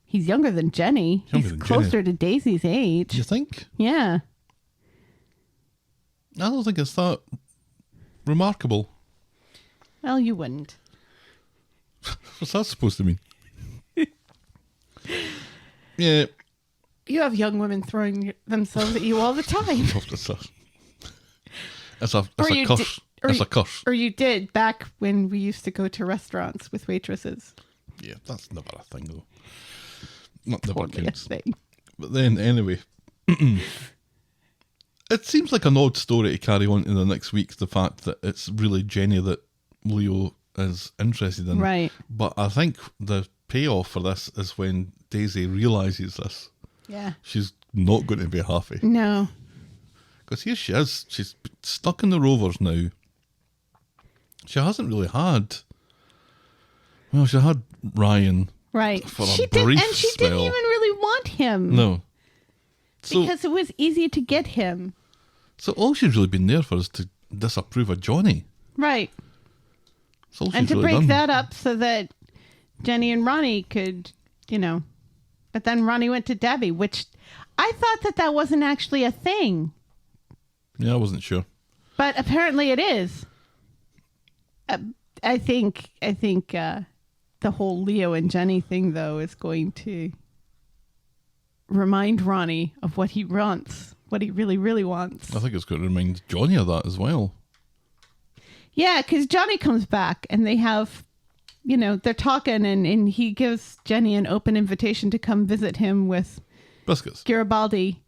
He's younger than Jenny. Younger He's than closer to Daisy's age. Do you think? Yeah. I don't think it's that remarkable. Well, you wouldn't. What's that supposed to mean? Yeah. You have young women throwing themselves at you all the time. It's a curse. It's a curse. Or you did back when we used to go to restaurants with waitresses. Yeah, that's never a thing though. Not never Totally a counts. thing. But then, anyway, it seems like an odd story to carry on in the next week. The fact that it's really Jenny that Leo is interested in. Right. But I think the payoff for this is when Daisy realises this. Yeah. She's not going to be happy. No. Because here she is. She's stuck in the Rovers now. She hasn't really had... Well, she had Ryan. Right. For a she brief didn't spell. even really want him. No. So, Because it was easy to get him. so all she's really been there for is to disapprove of Johnny. Right. That's all she's And to really break done. that up so that Jenny and Ronnie could, But then Ronnie went to Debbie, which I thought that wasn't actually a thing. Yeah, I wasn't sure. But apparently it is. I think the whole Leo and Jenny thing, though, is going to remind Ronnie of what he wants, what he really, really wants. I think it's going to remind Johnny of that as well. Yeah, because Johnny comes back and they have, they're talking and he gives Jenny an open invitation to come visit him with Biscuits. Garibaldi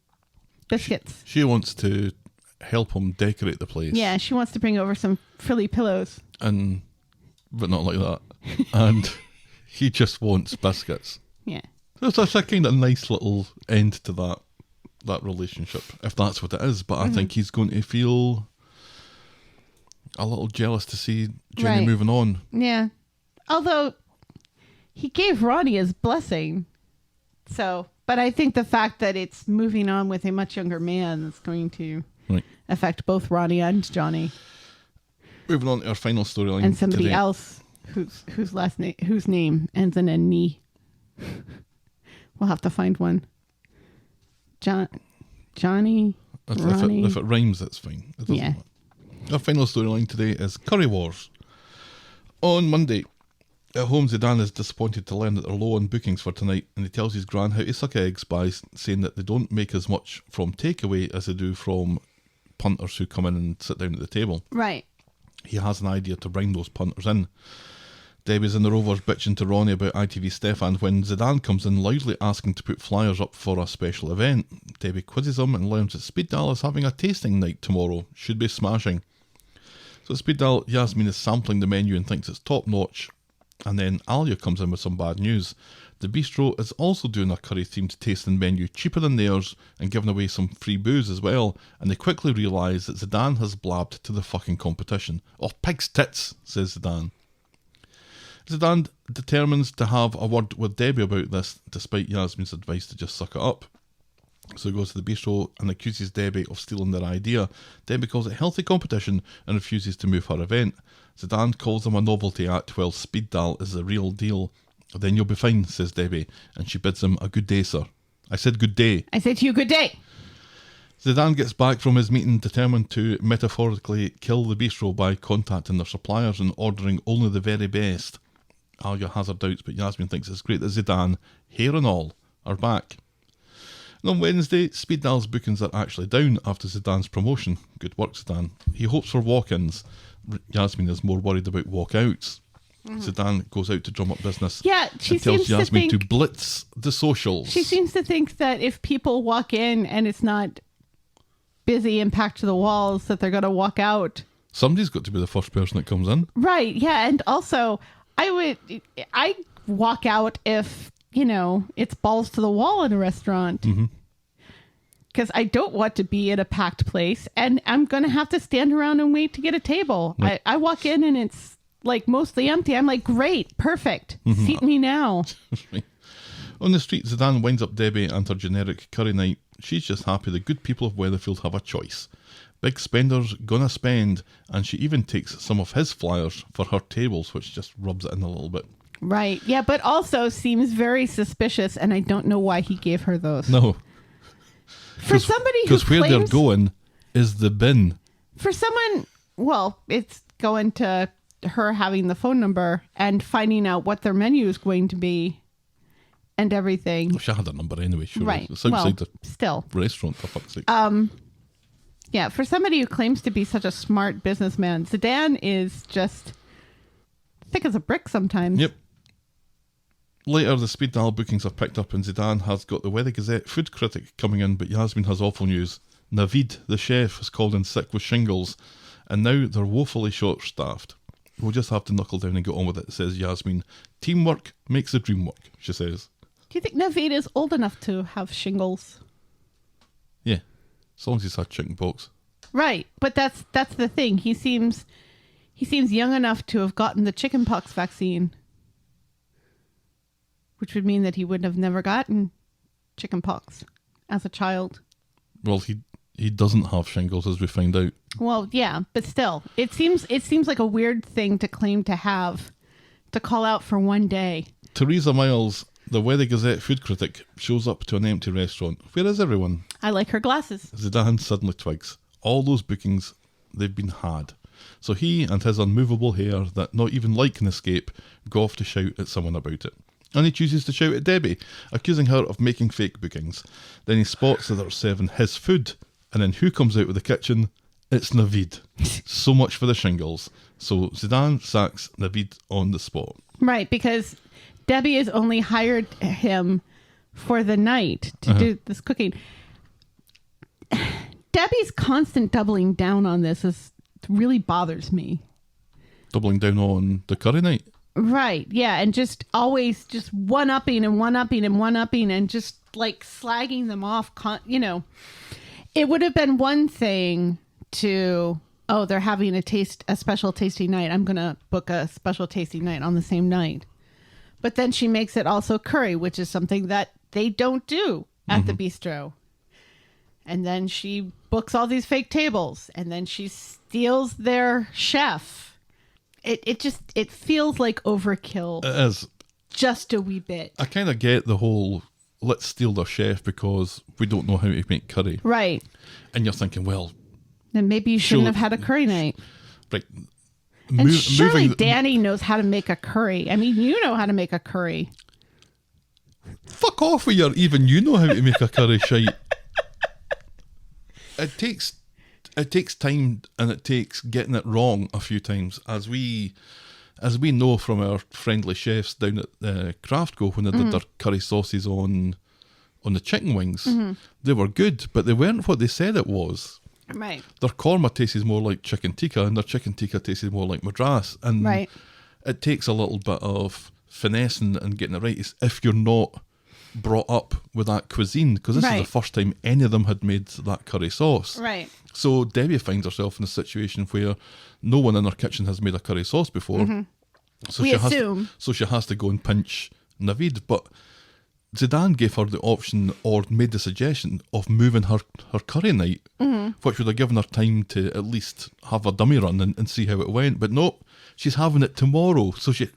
biscuits. She wants to help him decorate the place. Yeah, she wants to bring over some frilly pillows. But not like that. And he just wants biscuits. Yeah. There's a kind of nice little end to that relationship, if that's what it is. But I think he's going to feel a little jealous to see Jenny Right. moving on. Yeah. Although he gave Ronnie his blessing. So, but I think the fact that it's moving on with a much younger man is going to Right. affect both Ronnie and Johnny Moving on to our final storyline and somebody today. else whose name ends in a knee. We'll have to find one. Johnny, Ronnie. If it rhymes, that's fine. It doesn't Yeah. matter. Our final storyline today is Curry Wars. On Monday, at home, Zeedan is disappointed to learn that they're low on bookings for tonight, and he tells his gran how to suck eggs by saying that they don't make as much from takeaway as they do from punters who come in and sit down at the table. Right. He has an idea to bring those punters in. Debbie's in the Rovers bitching to Ronnie about ITV Stefan when Zeedan comes in loudly asking to put flyers up for a special event. Debbie quizzes him and learns that Speed Dial is having a tasting night tomorrow. Should be smashing. So at Speed Dial, Yasmin is sampling the menu and thinks it's top notch. And then Alia comes in with some bad news. The bistro is also doing a curry themed tasting menu cheaper than theirs and giving away some free booze as well, and they quickly realise that Zeedan has blabbed to the fucking competition. Oh, pig's tits, says Zeedan. Zeedan determines to have a word with Debbie about this, despite Yasmin's advice to just suck it up. So he goes to the bistro and accuses Debbie of stealing their idea. Debbie calls it healthy competition and refuses to move her event. Zeedan calls them a novelty act while Speed Dial is the real deal. Then you'll be fine, says Debbie, and she bids him a good day, sir. I said good day. I say to you, good day. Zeedan gets back from his meeting determined to metaphorically kill the bistro by contacting their suppliers and ordering only the very best. Alia has her doubts, but Yasmin thinks it's great that Zeedan, hair and all, are back. And on Wednesday, Speed Dial's bookings are actually down after Zeedan's promotion. Good work, Zeedan. He hopes for walk-ins. Yasmin is more worried about walk-outs. Zeedan goes out to drum up business. Yeah, she and tells seems to Yasmin think... to blitz the socials. She seems to think that if people walk in and it's not busy and packed to the walls, that they're going to walk out. Somebody's got to be the first person that comes in. Right, yeah. And also, I walk out if, it's balls to the wall in a restaurant. Because I don't want to be in a packed place and I'm going to have to stand around and wait to get a table. Right. I walk in and it's like mostly empty. I'm like, great, perfect. Seat me now. On the street, Zeedan winds up Debbie and her generic curry night. She's just happy the good people of Weatherfield have a choice. Big spenders gonna spend, and she even takes some of his flyers for her tables, which just rubs it in a little bit. Right. Yeah, but also seems very suspicious, and I don't know why he gave her those. No. For somebody who Because where they're claims, going is the bin. for someone, well, it's going to her having the phone number and finding out what their menu is going to be and everything. Well, she had a number anyway, sure. Right. It's outside Well, still. the restaurant, for fuck's sake. Yeah, for somebody who claims to be such a smart businessman, Zeedan is just thick as a brick sometimes. Yep. Later, the Speed Dial bookings are picked up and Zeedan has got the Weather Gazette food critic coming in, but Yasmin has awful news. Navid, the chef, is called in sick with shingles, and now they're woefully short-staffed. We'll just have to knuckle down and get on with it, says Yasmin. Teamwork makes the dream work, she says. Do you think Naveed is old enough to have shingles? Yeah, as long as he's had chicken pox. Right, but that's the thing. He seems young enough to have gotten the chickenpox vaccine, which would mean that he would have never gotten chickenpox as a child. Well, he doesn't have shingles, as we find out. Well, yeah, but still, it seems like a weird thing to claim to have, to call out for one day. Theresa Miles, the Weather Gazette food critic, shows up to an empty restaurant. Where is everyone? I like her glasses. Zeedan suddenly twigs. All those bookings, they've been had. So he and his unmovable hair that not even like can escape go off to shout at someone about it. And he chooses to shout at Debbie, accusing her of making fake bookings. Then he spots that they're serving his food, and then who comes out of the kitchen? It's Navid. So much for the shingles. So Zeedan sacks Navid on the spot. Right, because Debbie has only hired him for the night to do this cooking. Debbie's constant doubling down on this really bothers me. Doubling down on the curry night. Right, yeah, and just always just one-upping and one-upping and one-upping and just like slagging them off, It would have been one thing to oh, they're having a special tasting night. I'm going to book a special tasting night on the same night. But then she makes it also curry, which is something that they don't do at the bistro. And then she books all these fake tables, and then she steals their chef. It feels like overkill. It is. Just a wee bit. I kind of get the whole, let's steal their chef because we don't know how to make curry. Right. And you're thinking, well, Then maybe you shouldn't Sure. have had a curry night. right. And surely moving, Danny knows how to make a curry. I mean, you know how to make a curry. fuck off with your even you know how to make a curry shite. It takes time, and it takes getting it wrong a few times, as we know from our friendly chefs down at Craftco when they did their curry sauces on the chicken wings. They were good, but they weren't what they said it was. Right. Their korma tastes more like chicken tikka, and their chicken tikka tastes more like madras. And Right. it takes a little bit of finessing and getting it right. It's if you're not brought up with that cuisine, because this is Right. the first time any of them had made that curry sauce. Right. So Debbie finds herself in a situation where no one in her kitchen has made a curry sauce before. So We she has assume. so she has to go and pinch Naveed. But Zeedan gave her the option, or made the suggestion, of moving her curry night, which would have given her time to at least have a dummy run and see how it went. But no, she's having it tomorrow. So she's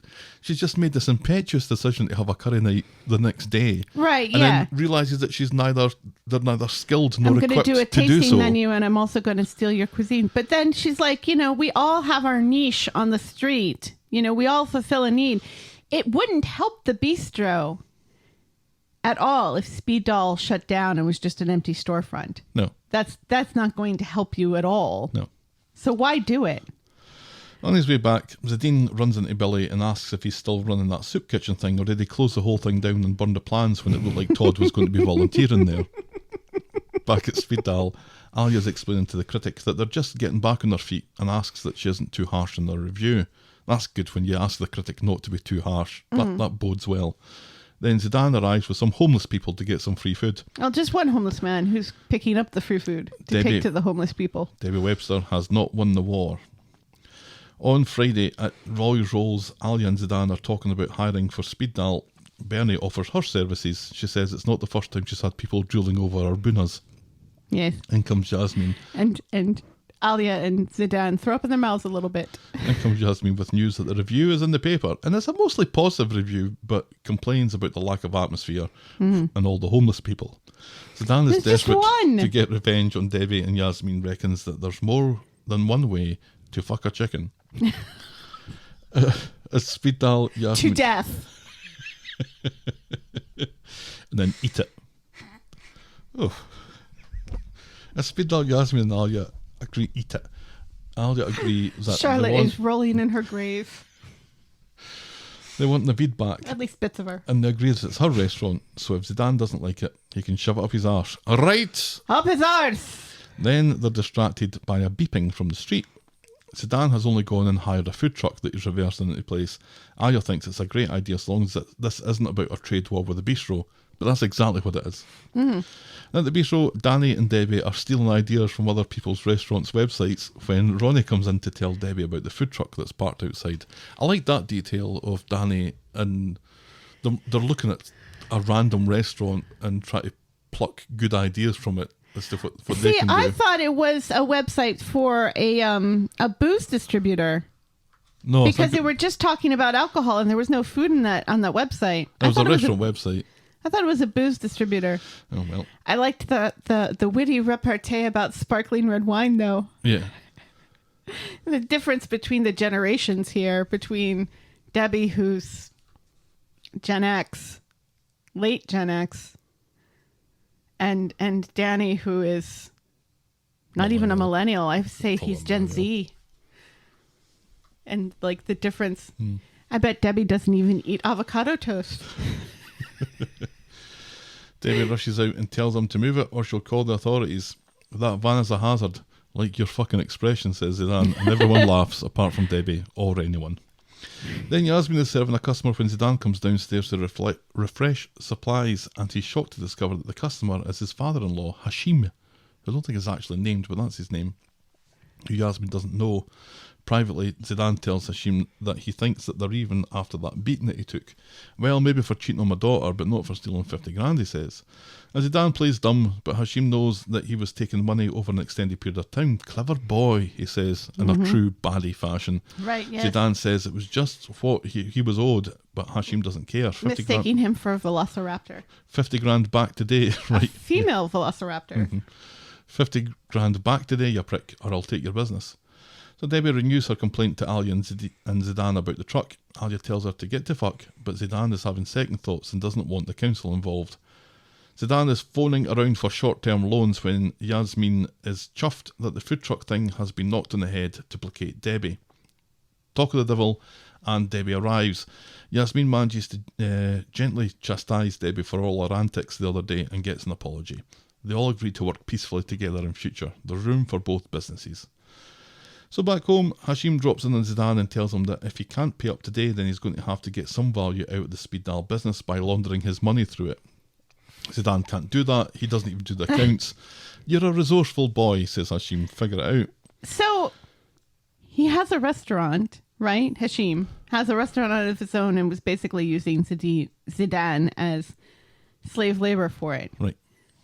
just made this impetuous decision to have a curry night the next day. Right, and yeah. then realises that they're neither skilled nor I'm going to equipped do a to do tasting so. menu, and I'm also going to steal your cuisine. But then she's like, we all have our niche on the street. We all fulfill a need. It wouldn't help the bistro at all if Speed Doll shut down and was just an empty storefront. No, That's not going to help you at all. no. So why do it? On his way back, Zeedan runs into Billy and asks if he's still running that soup kitchen thing, or did he close the whole thing down and burn the plans when it looked like Todd was going to be volunteering there. Back at Speed Dial, Alia's explaining to the critic that they're just getting back on their feet, and asks that she isn't too harsh in their review. That's good when you ask the critic not to be too harsh. That bodes well. Then Zeedan arrives with some homeless people to get some free food. Well, just one homeless man who's picking up the free food to Debbie. take to the homeless people. Debbie Webster has not won the war. On Friday at Roy's Rolls, Alia and Zeedan are talking about hiring for Speed Dial. Bernie offers her services. She says it's not the first time she's had people drooling over her bunas. Yes. In comes Jasmine. And Alia and Zeedan throw up in their mouths a little bit. In comes Jasmine with news that the review is in the paper. And it's a mostly positive review, but complains about the lack of atmosphere and all the homeless people. Zeedan is There's just desperate one. to get revenge on Debbie, and Yasmin reckons that there's more than one way to fuck a chicken. As Speed Dial, To Yasmin... death. and then eat it. Oh. As Speed Dial, Yasmin and Alia agree, eat it. Alia agree that Charlotte is rolling in her grave. they want Naveed back. At least bits of her. And they agree that it's her restaurant, so if Zeedan doesn't like it, he can shove it up his arse. Right! Up his arse! Then they're distracted by a beeping from the street. Zeedan has only gone and hired a food truck that he's reversing into place. Alia thinks it's a great idea as long as this isn't about a trade war with the bistro, but that's exactly what it is. At the bistro, Danny and Debbie are stealing ideas from other people's restaurants' websites when Ronnie comes in to tell Debbie about the food truck that's parked outside. I like that detail of Danny, and they're looking at a random restaurant and trying to pluck good ideas from it as to what they See, can do. I thought it was a website for a booze distributor. No, Because they were just talking about alcohol and there was no food on that website. it was a thought restaurant website. I thought it was a booze distributor. Oh, well. I liked the witty repartee about sparkling red wine, though. Yeah. The difference between the generations here, between Debbie, who's Gen X, late Gen X, and Danny, who is not even a millennial. I say he's Gen Z. And like the difference, I bet Debbie doesn't even eat avocado toast. Debbie rushes out and tells him to move it or she'll call the authorities. That van is a hazard, like your fucking expression, says Zeedan, and everyone laughs apart from Debbie or anyone. Then Yasmin is serving a customer when Zeedan comes downstairs to refresh supplies, and he's shocked to discover that the customer is his father-in-law, Hashim. I don't think it's actually named, but that's his name. who Yasmin doesn't know. Privately, Zeedan tells Hashim that he thinks that they're even after that beating that he took. Well, maybe for cheating on my daughter, but not for stealing 50 grand, he says. And Zeedan plays dumb, but Hashim knows that he was taking money over an extended period of time. Clever boy, he says, in a true baddie fashion. Right, yes. Zeedan says it was just what he was owed, but Hashim doesn't care. Mistaking him for a velociraptor. 50 grand back today, right? Female velociraptor. 50 grand back today, you prick, or I'll take your business. So Debbie renews her complaint to Alia and Zeedan about the truck. Alia tells her to get to fuck, but Zeedan is having second thoughts and doesn't want the council involved. Zeedan is phoning around for short-term loans when Yasmin is chuffed that the food truck thing has been knocked on the head to placate Debbie. Talk of the devil, and Debbie arrives. Yasmin manages to gently chastise Debbie for all her antics the other day and gets an apology. They all agree to work peacefully together in future. There's room for both businesses. So back home, Hashim drops in on Zeedan and tells him that if he can't pay up today, then he's going to have to get some value out of the speed dial business by laundering his money through it. Zeedan can't do that. He doesn't even do the accounts. You're a resourceful boy, says Hashim. Figure it out. So he has a restaurant, right? Hashim has a restaurant out of his own and was basically using Zeedan as slave labor for it. Right.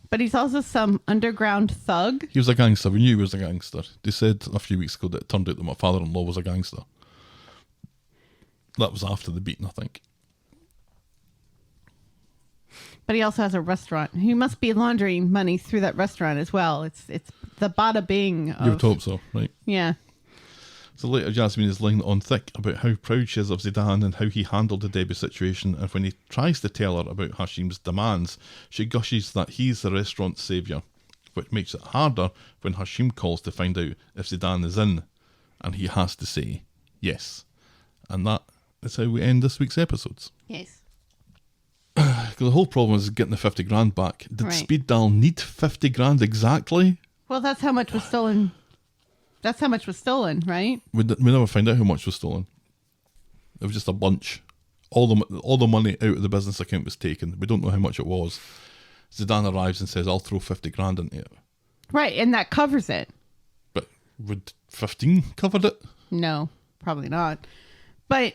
But he's also some underground thug. He was a gangster. We knew he was a gangster. They said a few weeks ago that it turned out that my father-in-law was a gangster. That was after the beating, I think. But he also has a restaurant. He must be laundering money through that restaurant as well. It's the bada bing of... You would hope so, right? Yeah. So later, Yasmin is laying on thick about how proud she is of Zeedan and how he handled the Debbie situation, and when he tries to tell her about Hashim's demands, she gushes that he's the restaurant's saviour, which makes it harder when Hashim calls to find out if Zeedan is in, and he has to say yes. And that is how we end this week's episodes. Yes. Because the whole problem is getting the 50 grand back. Did Right. Speed Dial need 50 grand exactly? Well, that's how much was stolen. That's how much was stolen, right? We never find out how much was stolen. It was just a bunch. All the money out of the business account was taken. We don't know how much it was. Zeedan arrives and says, I'll throw 50 grand into it. Right, and that covers it. But would 15 covered it? No, probably not. But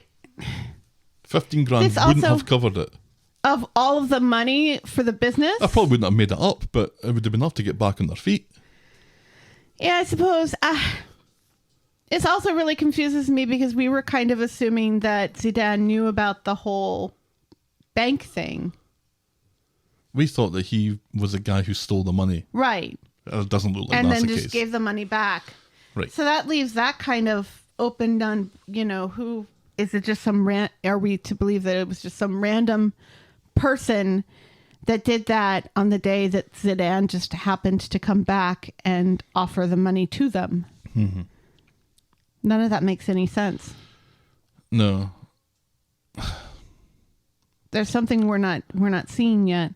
15 grand This wouldn't also- have covered it. of all of the money for the business, I probably wouldn't have made it up, but it would have been enough to get back on their feet. yeah, I suppose. It also really confuses me because we were kind of assuming that Zeedan knew about the whole bank thing. We thought that he was a guy who stole the money. Right. It doesn't look like And that's then the just case. gave the money back. Right. So that leaves that kind of open on, who is it just are we to believe that it was just some random person that did that on the day that Zeedan just happened to come back and offer the money to them? Mm-hmm. None of that makes any sense. No. There's something we're not seeing yet.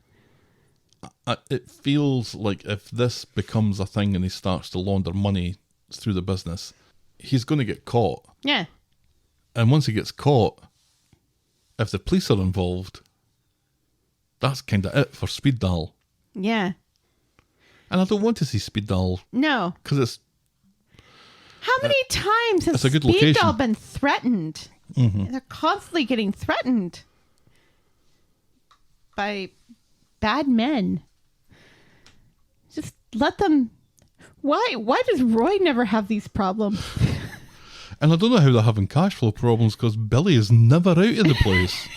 It feels like if this becomes a thing and he starts to launder money through the business, he's going to get caught. Yeah. And once he gets caught, if the police are involved, that's kind of it for Speed Dial. Yeah. And I don't want to see Speed Dial No. because it's... How many times has it's a good Speed location. Dial been threatened? Mm-hmm. They're constantly getting threatened by bad men. Just let them. Why does Roy never have these problems? And I don't know how they're having cash flow problems because Billy is never out of the place.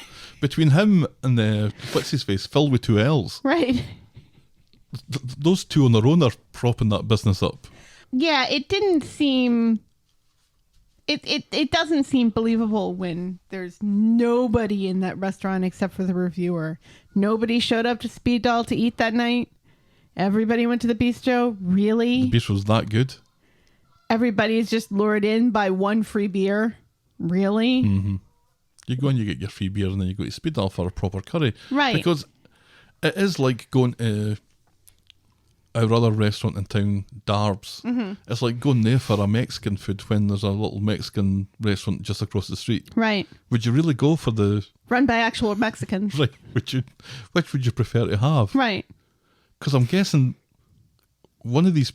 Between him and the what's his face, Phil with two L's. Right. Those two on their own are propping that business up. Yeah, it didn't seem. It doesn't seem believable when there's nobody in that restaurant except for the reviewer. Nobody showed up to Speed Dial to eat that night. Everybody went to the bistro. Really? The beach was that good. Everybody's just lured in by one free beer. Really? Mm-hmm. You go and you get your free beer and then you go to Speed Dial for a proper curry. Right. Because it is like going to our other restaurant in town, Darbs. Mm-hmm. It's like going there for a Mexican food when there's a little Mexican restaurant just across the street. Right. Would you really go for the... Run by actual Mexicans. Right. Which would you prefer to have? Right. Because I'm guessing one of these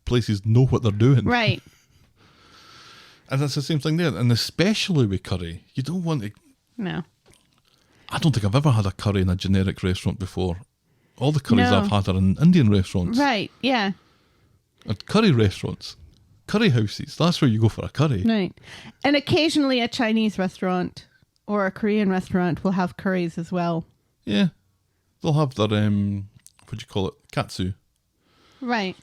places know what they're doing. Right. And that's the same thing there. And especially with curry, you don't want to... No. I don't think I've ever had a curry in a generic restaurant before. All the curries No. I've had are in Indian restaurants. Right, yeah. And curry restaurants. Curry houses. That's where you go for a curry. Right. And occasionally a Chinese restaurant or a Korean restaurant will have curries as well. Yeah. They'll have their, what do you call it? Katsu. Right.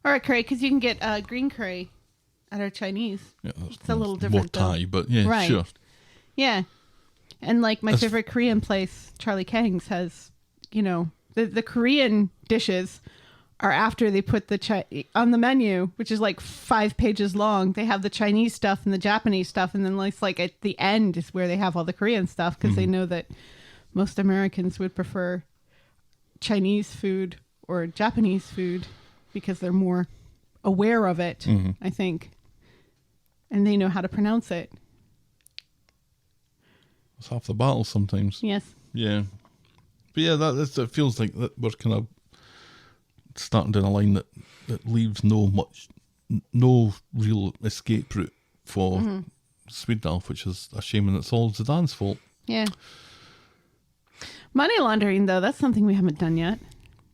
Or a curry, because you can get green curry at our Chinese. Yeah, It's a little different, more Thai, but yeah, Right. sure. Yeah. And like my That's- favorite Korean place, Charlie Kang's, has, you know, the Korean dishes are after they put on the menu, which is like 5 pages long. They have the Chinese stuff and the Japanese stuff. And then it's like at the end is where they have all the Korean stuff because they know that most Americans would prefer Chinese food or Japanese food because they're more aware of it, I think. And they know how to pronounce it. It's half the battle sometimes. Yes. Yeah. But yeah, it feels like that we're kind of starting down a line that leaves no real escape route for Sweden, which is a shame, and it's all Zeedan's fault. Yeah. Money laundering, though, that's something we haven't done yet.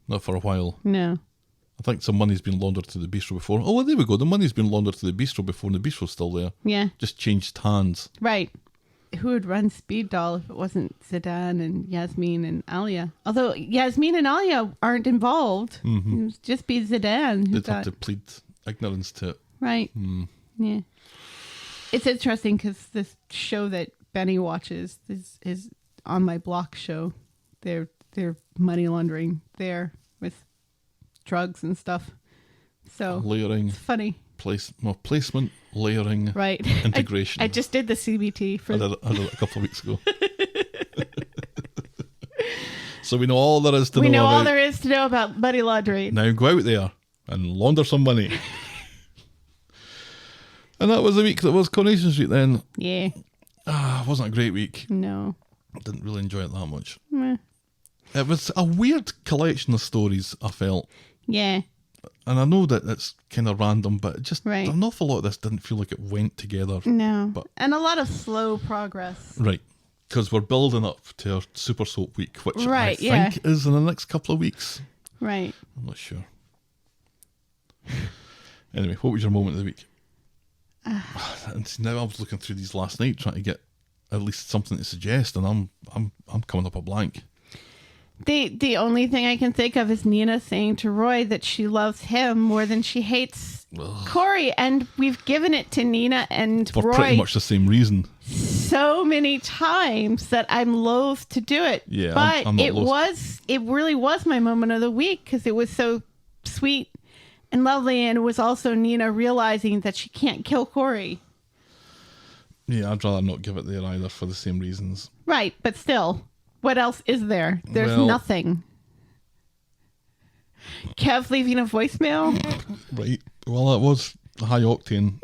Not for a while. No. I think some money's been laundered to the bistro before. Oh, well, there we go. The money's been laundered to the bistro before, and the bistro's still there. Yeah. Just changed hands. Right. Who would run Speed Doll if it wasn't Zeedan and Yasmin and Alia? Although Yasmin and Alia aren't involved. It would just be Zeedan. They'd have to plead ignorance to it. Right. Yeah. It's interesting because this show that Benny watches is on my block show. They're money laundering there with drugs and stuff. So Layering. it's funny. Placement, layering, Right. integration. I just did the CBT for I did it a couple of weeks ago. So we know all there is to we know know all about. there is to know about money laundering. Now go out there and launder some money. And that was the week that was Coronation Street then. Yeah. It wasn't a great week. No. I didn't really enjoy it that much. Meh. It was a weird collection of stories, I felt. Yeah. And I know that it's kind of random, but it just Right. an awful lot of this didn't feel like it went together. No. But- And a lot of slow progress. Right. Because we're building up to our Super Soap week, which I Right, think yeah. is in the next couple of weeks. Right. I'm not sure. Anyway, what was your moment of the week? And see, now I was looking through these last night, trying to get at least something to suggest, and I'm coming up a blank. The only thing I can think of is Nina saying to Roy that she loves him more than she hates Corey, and we've given it to Nina and For Roy pretty much the same reason. so many times that I'm loath to do it. Yeah, but I'm not loath. it really was my moment of the week because it was so sweet and lovely, and it was also Nina realizing that she can't kill Corey. Yeah, I'd rather not give it there either for the same reasons. Right, but still, what else is there? There's Well- nothing. Kev leaving a voicemail? Right. Well, that was high octane.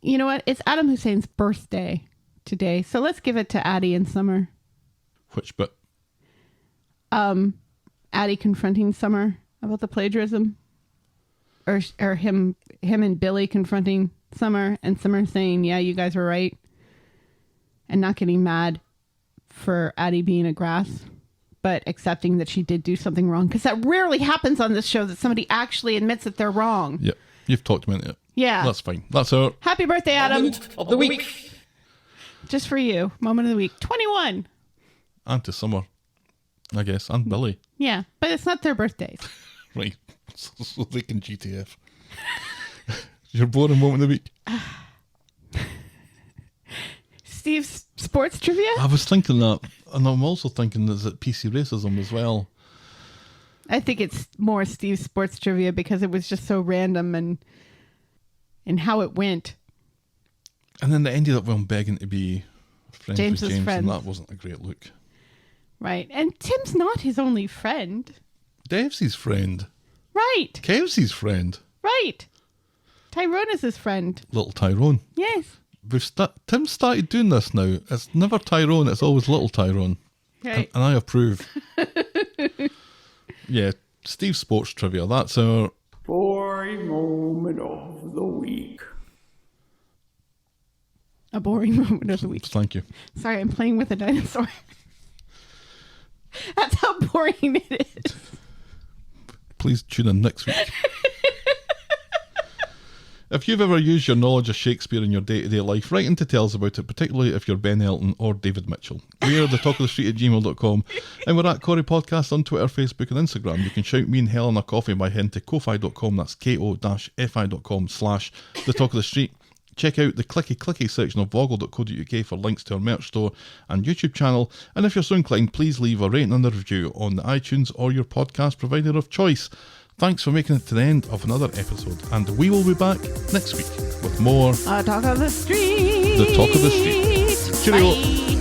You know what? It's Adam Hussein's birthday today, so let's give it to Addie and Summer. Which bit? Addie confronting Summer about the plagiarism, or him and Billy confronting Summer, and Summer saying, "Yeah, you guys were right," and not getting mad for Addie being a grass, but accepting that she did do something wrong, because that rarely happens on this show, that somebody actually admits that they're wrong. Yep. You've talked about it. Yeah. That's fine. That's our... Happy birthday, Adam! Of the week. Just for you, moment of the week, 21. And to Summer, I guess, and Billy. Yeah, but it's not their birthdays. Right. So they can GTF. Your boring moment of the week? Steve's sports trivia? I was thinking that, and I'm also thinking is it PC racism as well. I think it's more Steve's sports trivia because it was just so random and how it went. And then they ended up when begging to be friends James's with James, friends. and that wasn't a great look. Right. And Tim's not his only friend. Dev's his friend. Right. Kev's his friend. Right. Tyrone is his friend. Little Tyrone. Yes. Tim started doing this now. It's never Tyrone, it's always Little Tyrone. Right. And I approve. Yeah, Steve's sports trivia. That's our For a moment of A boring moment of the week. Thank you. Sorry, I'm playing with a dinosaur. That's how boring it is. Please tune in next week. If you've ever used your knowledge of Shakespeare in your day-to-day life, write in to tell us about it, particularly if you're Ben Elton or David Mitchell. We're thetalkofthestreet@gmail.com, and we're at Corey Podcast on Twitter, Facebook and Instagram. You can shout me and Helen a coffee by heading to ko-fi.com, that's ko-fi.com/thetalkofthestreet. Check out the clicky section of voggle.co.uk for links to our merch store and YouTube channel. And if you're so inclined, please leave a rating and a review on the iTunes or your podcast provider of choice. Thanks for making it to the end of another episode, and we will be back next week with more Talk of the Street. The Talk of the Street. Cheerio. Bye.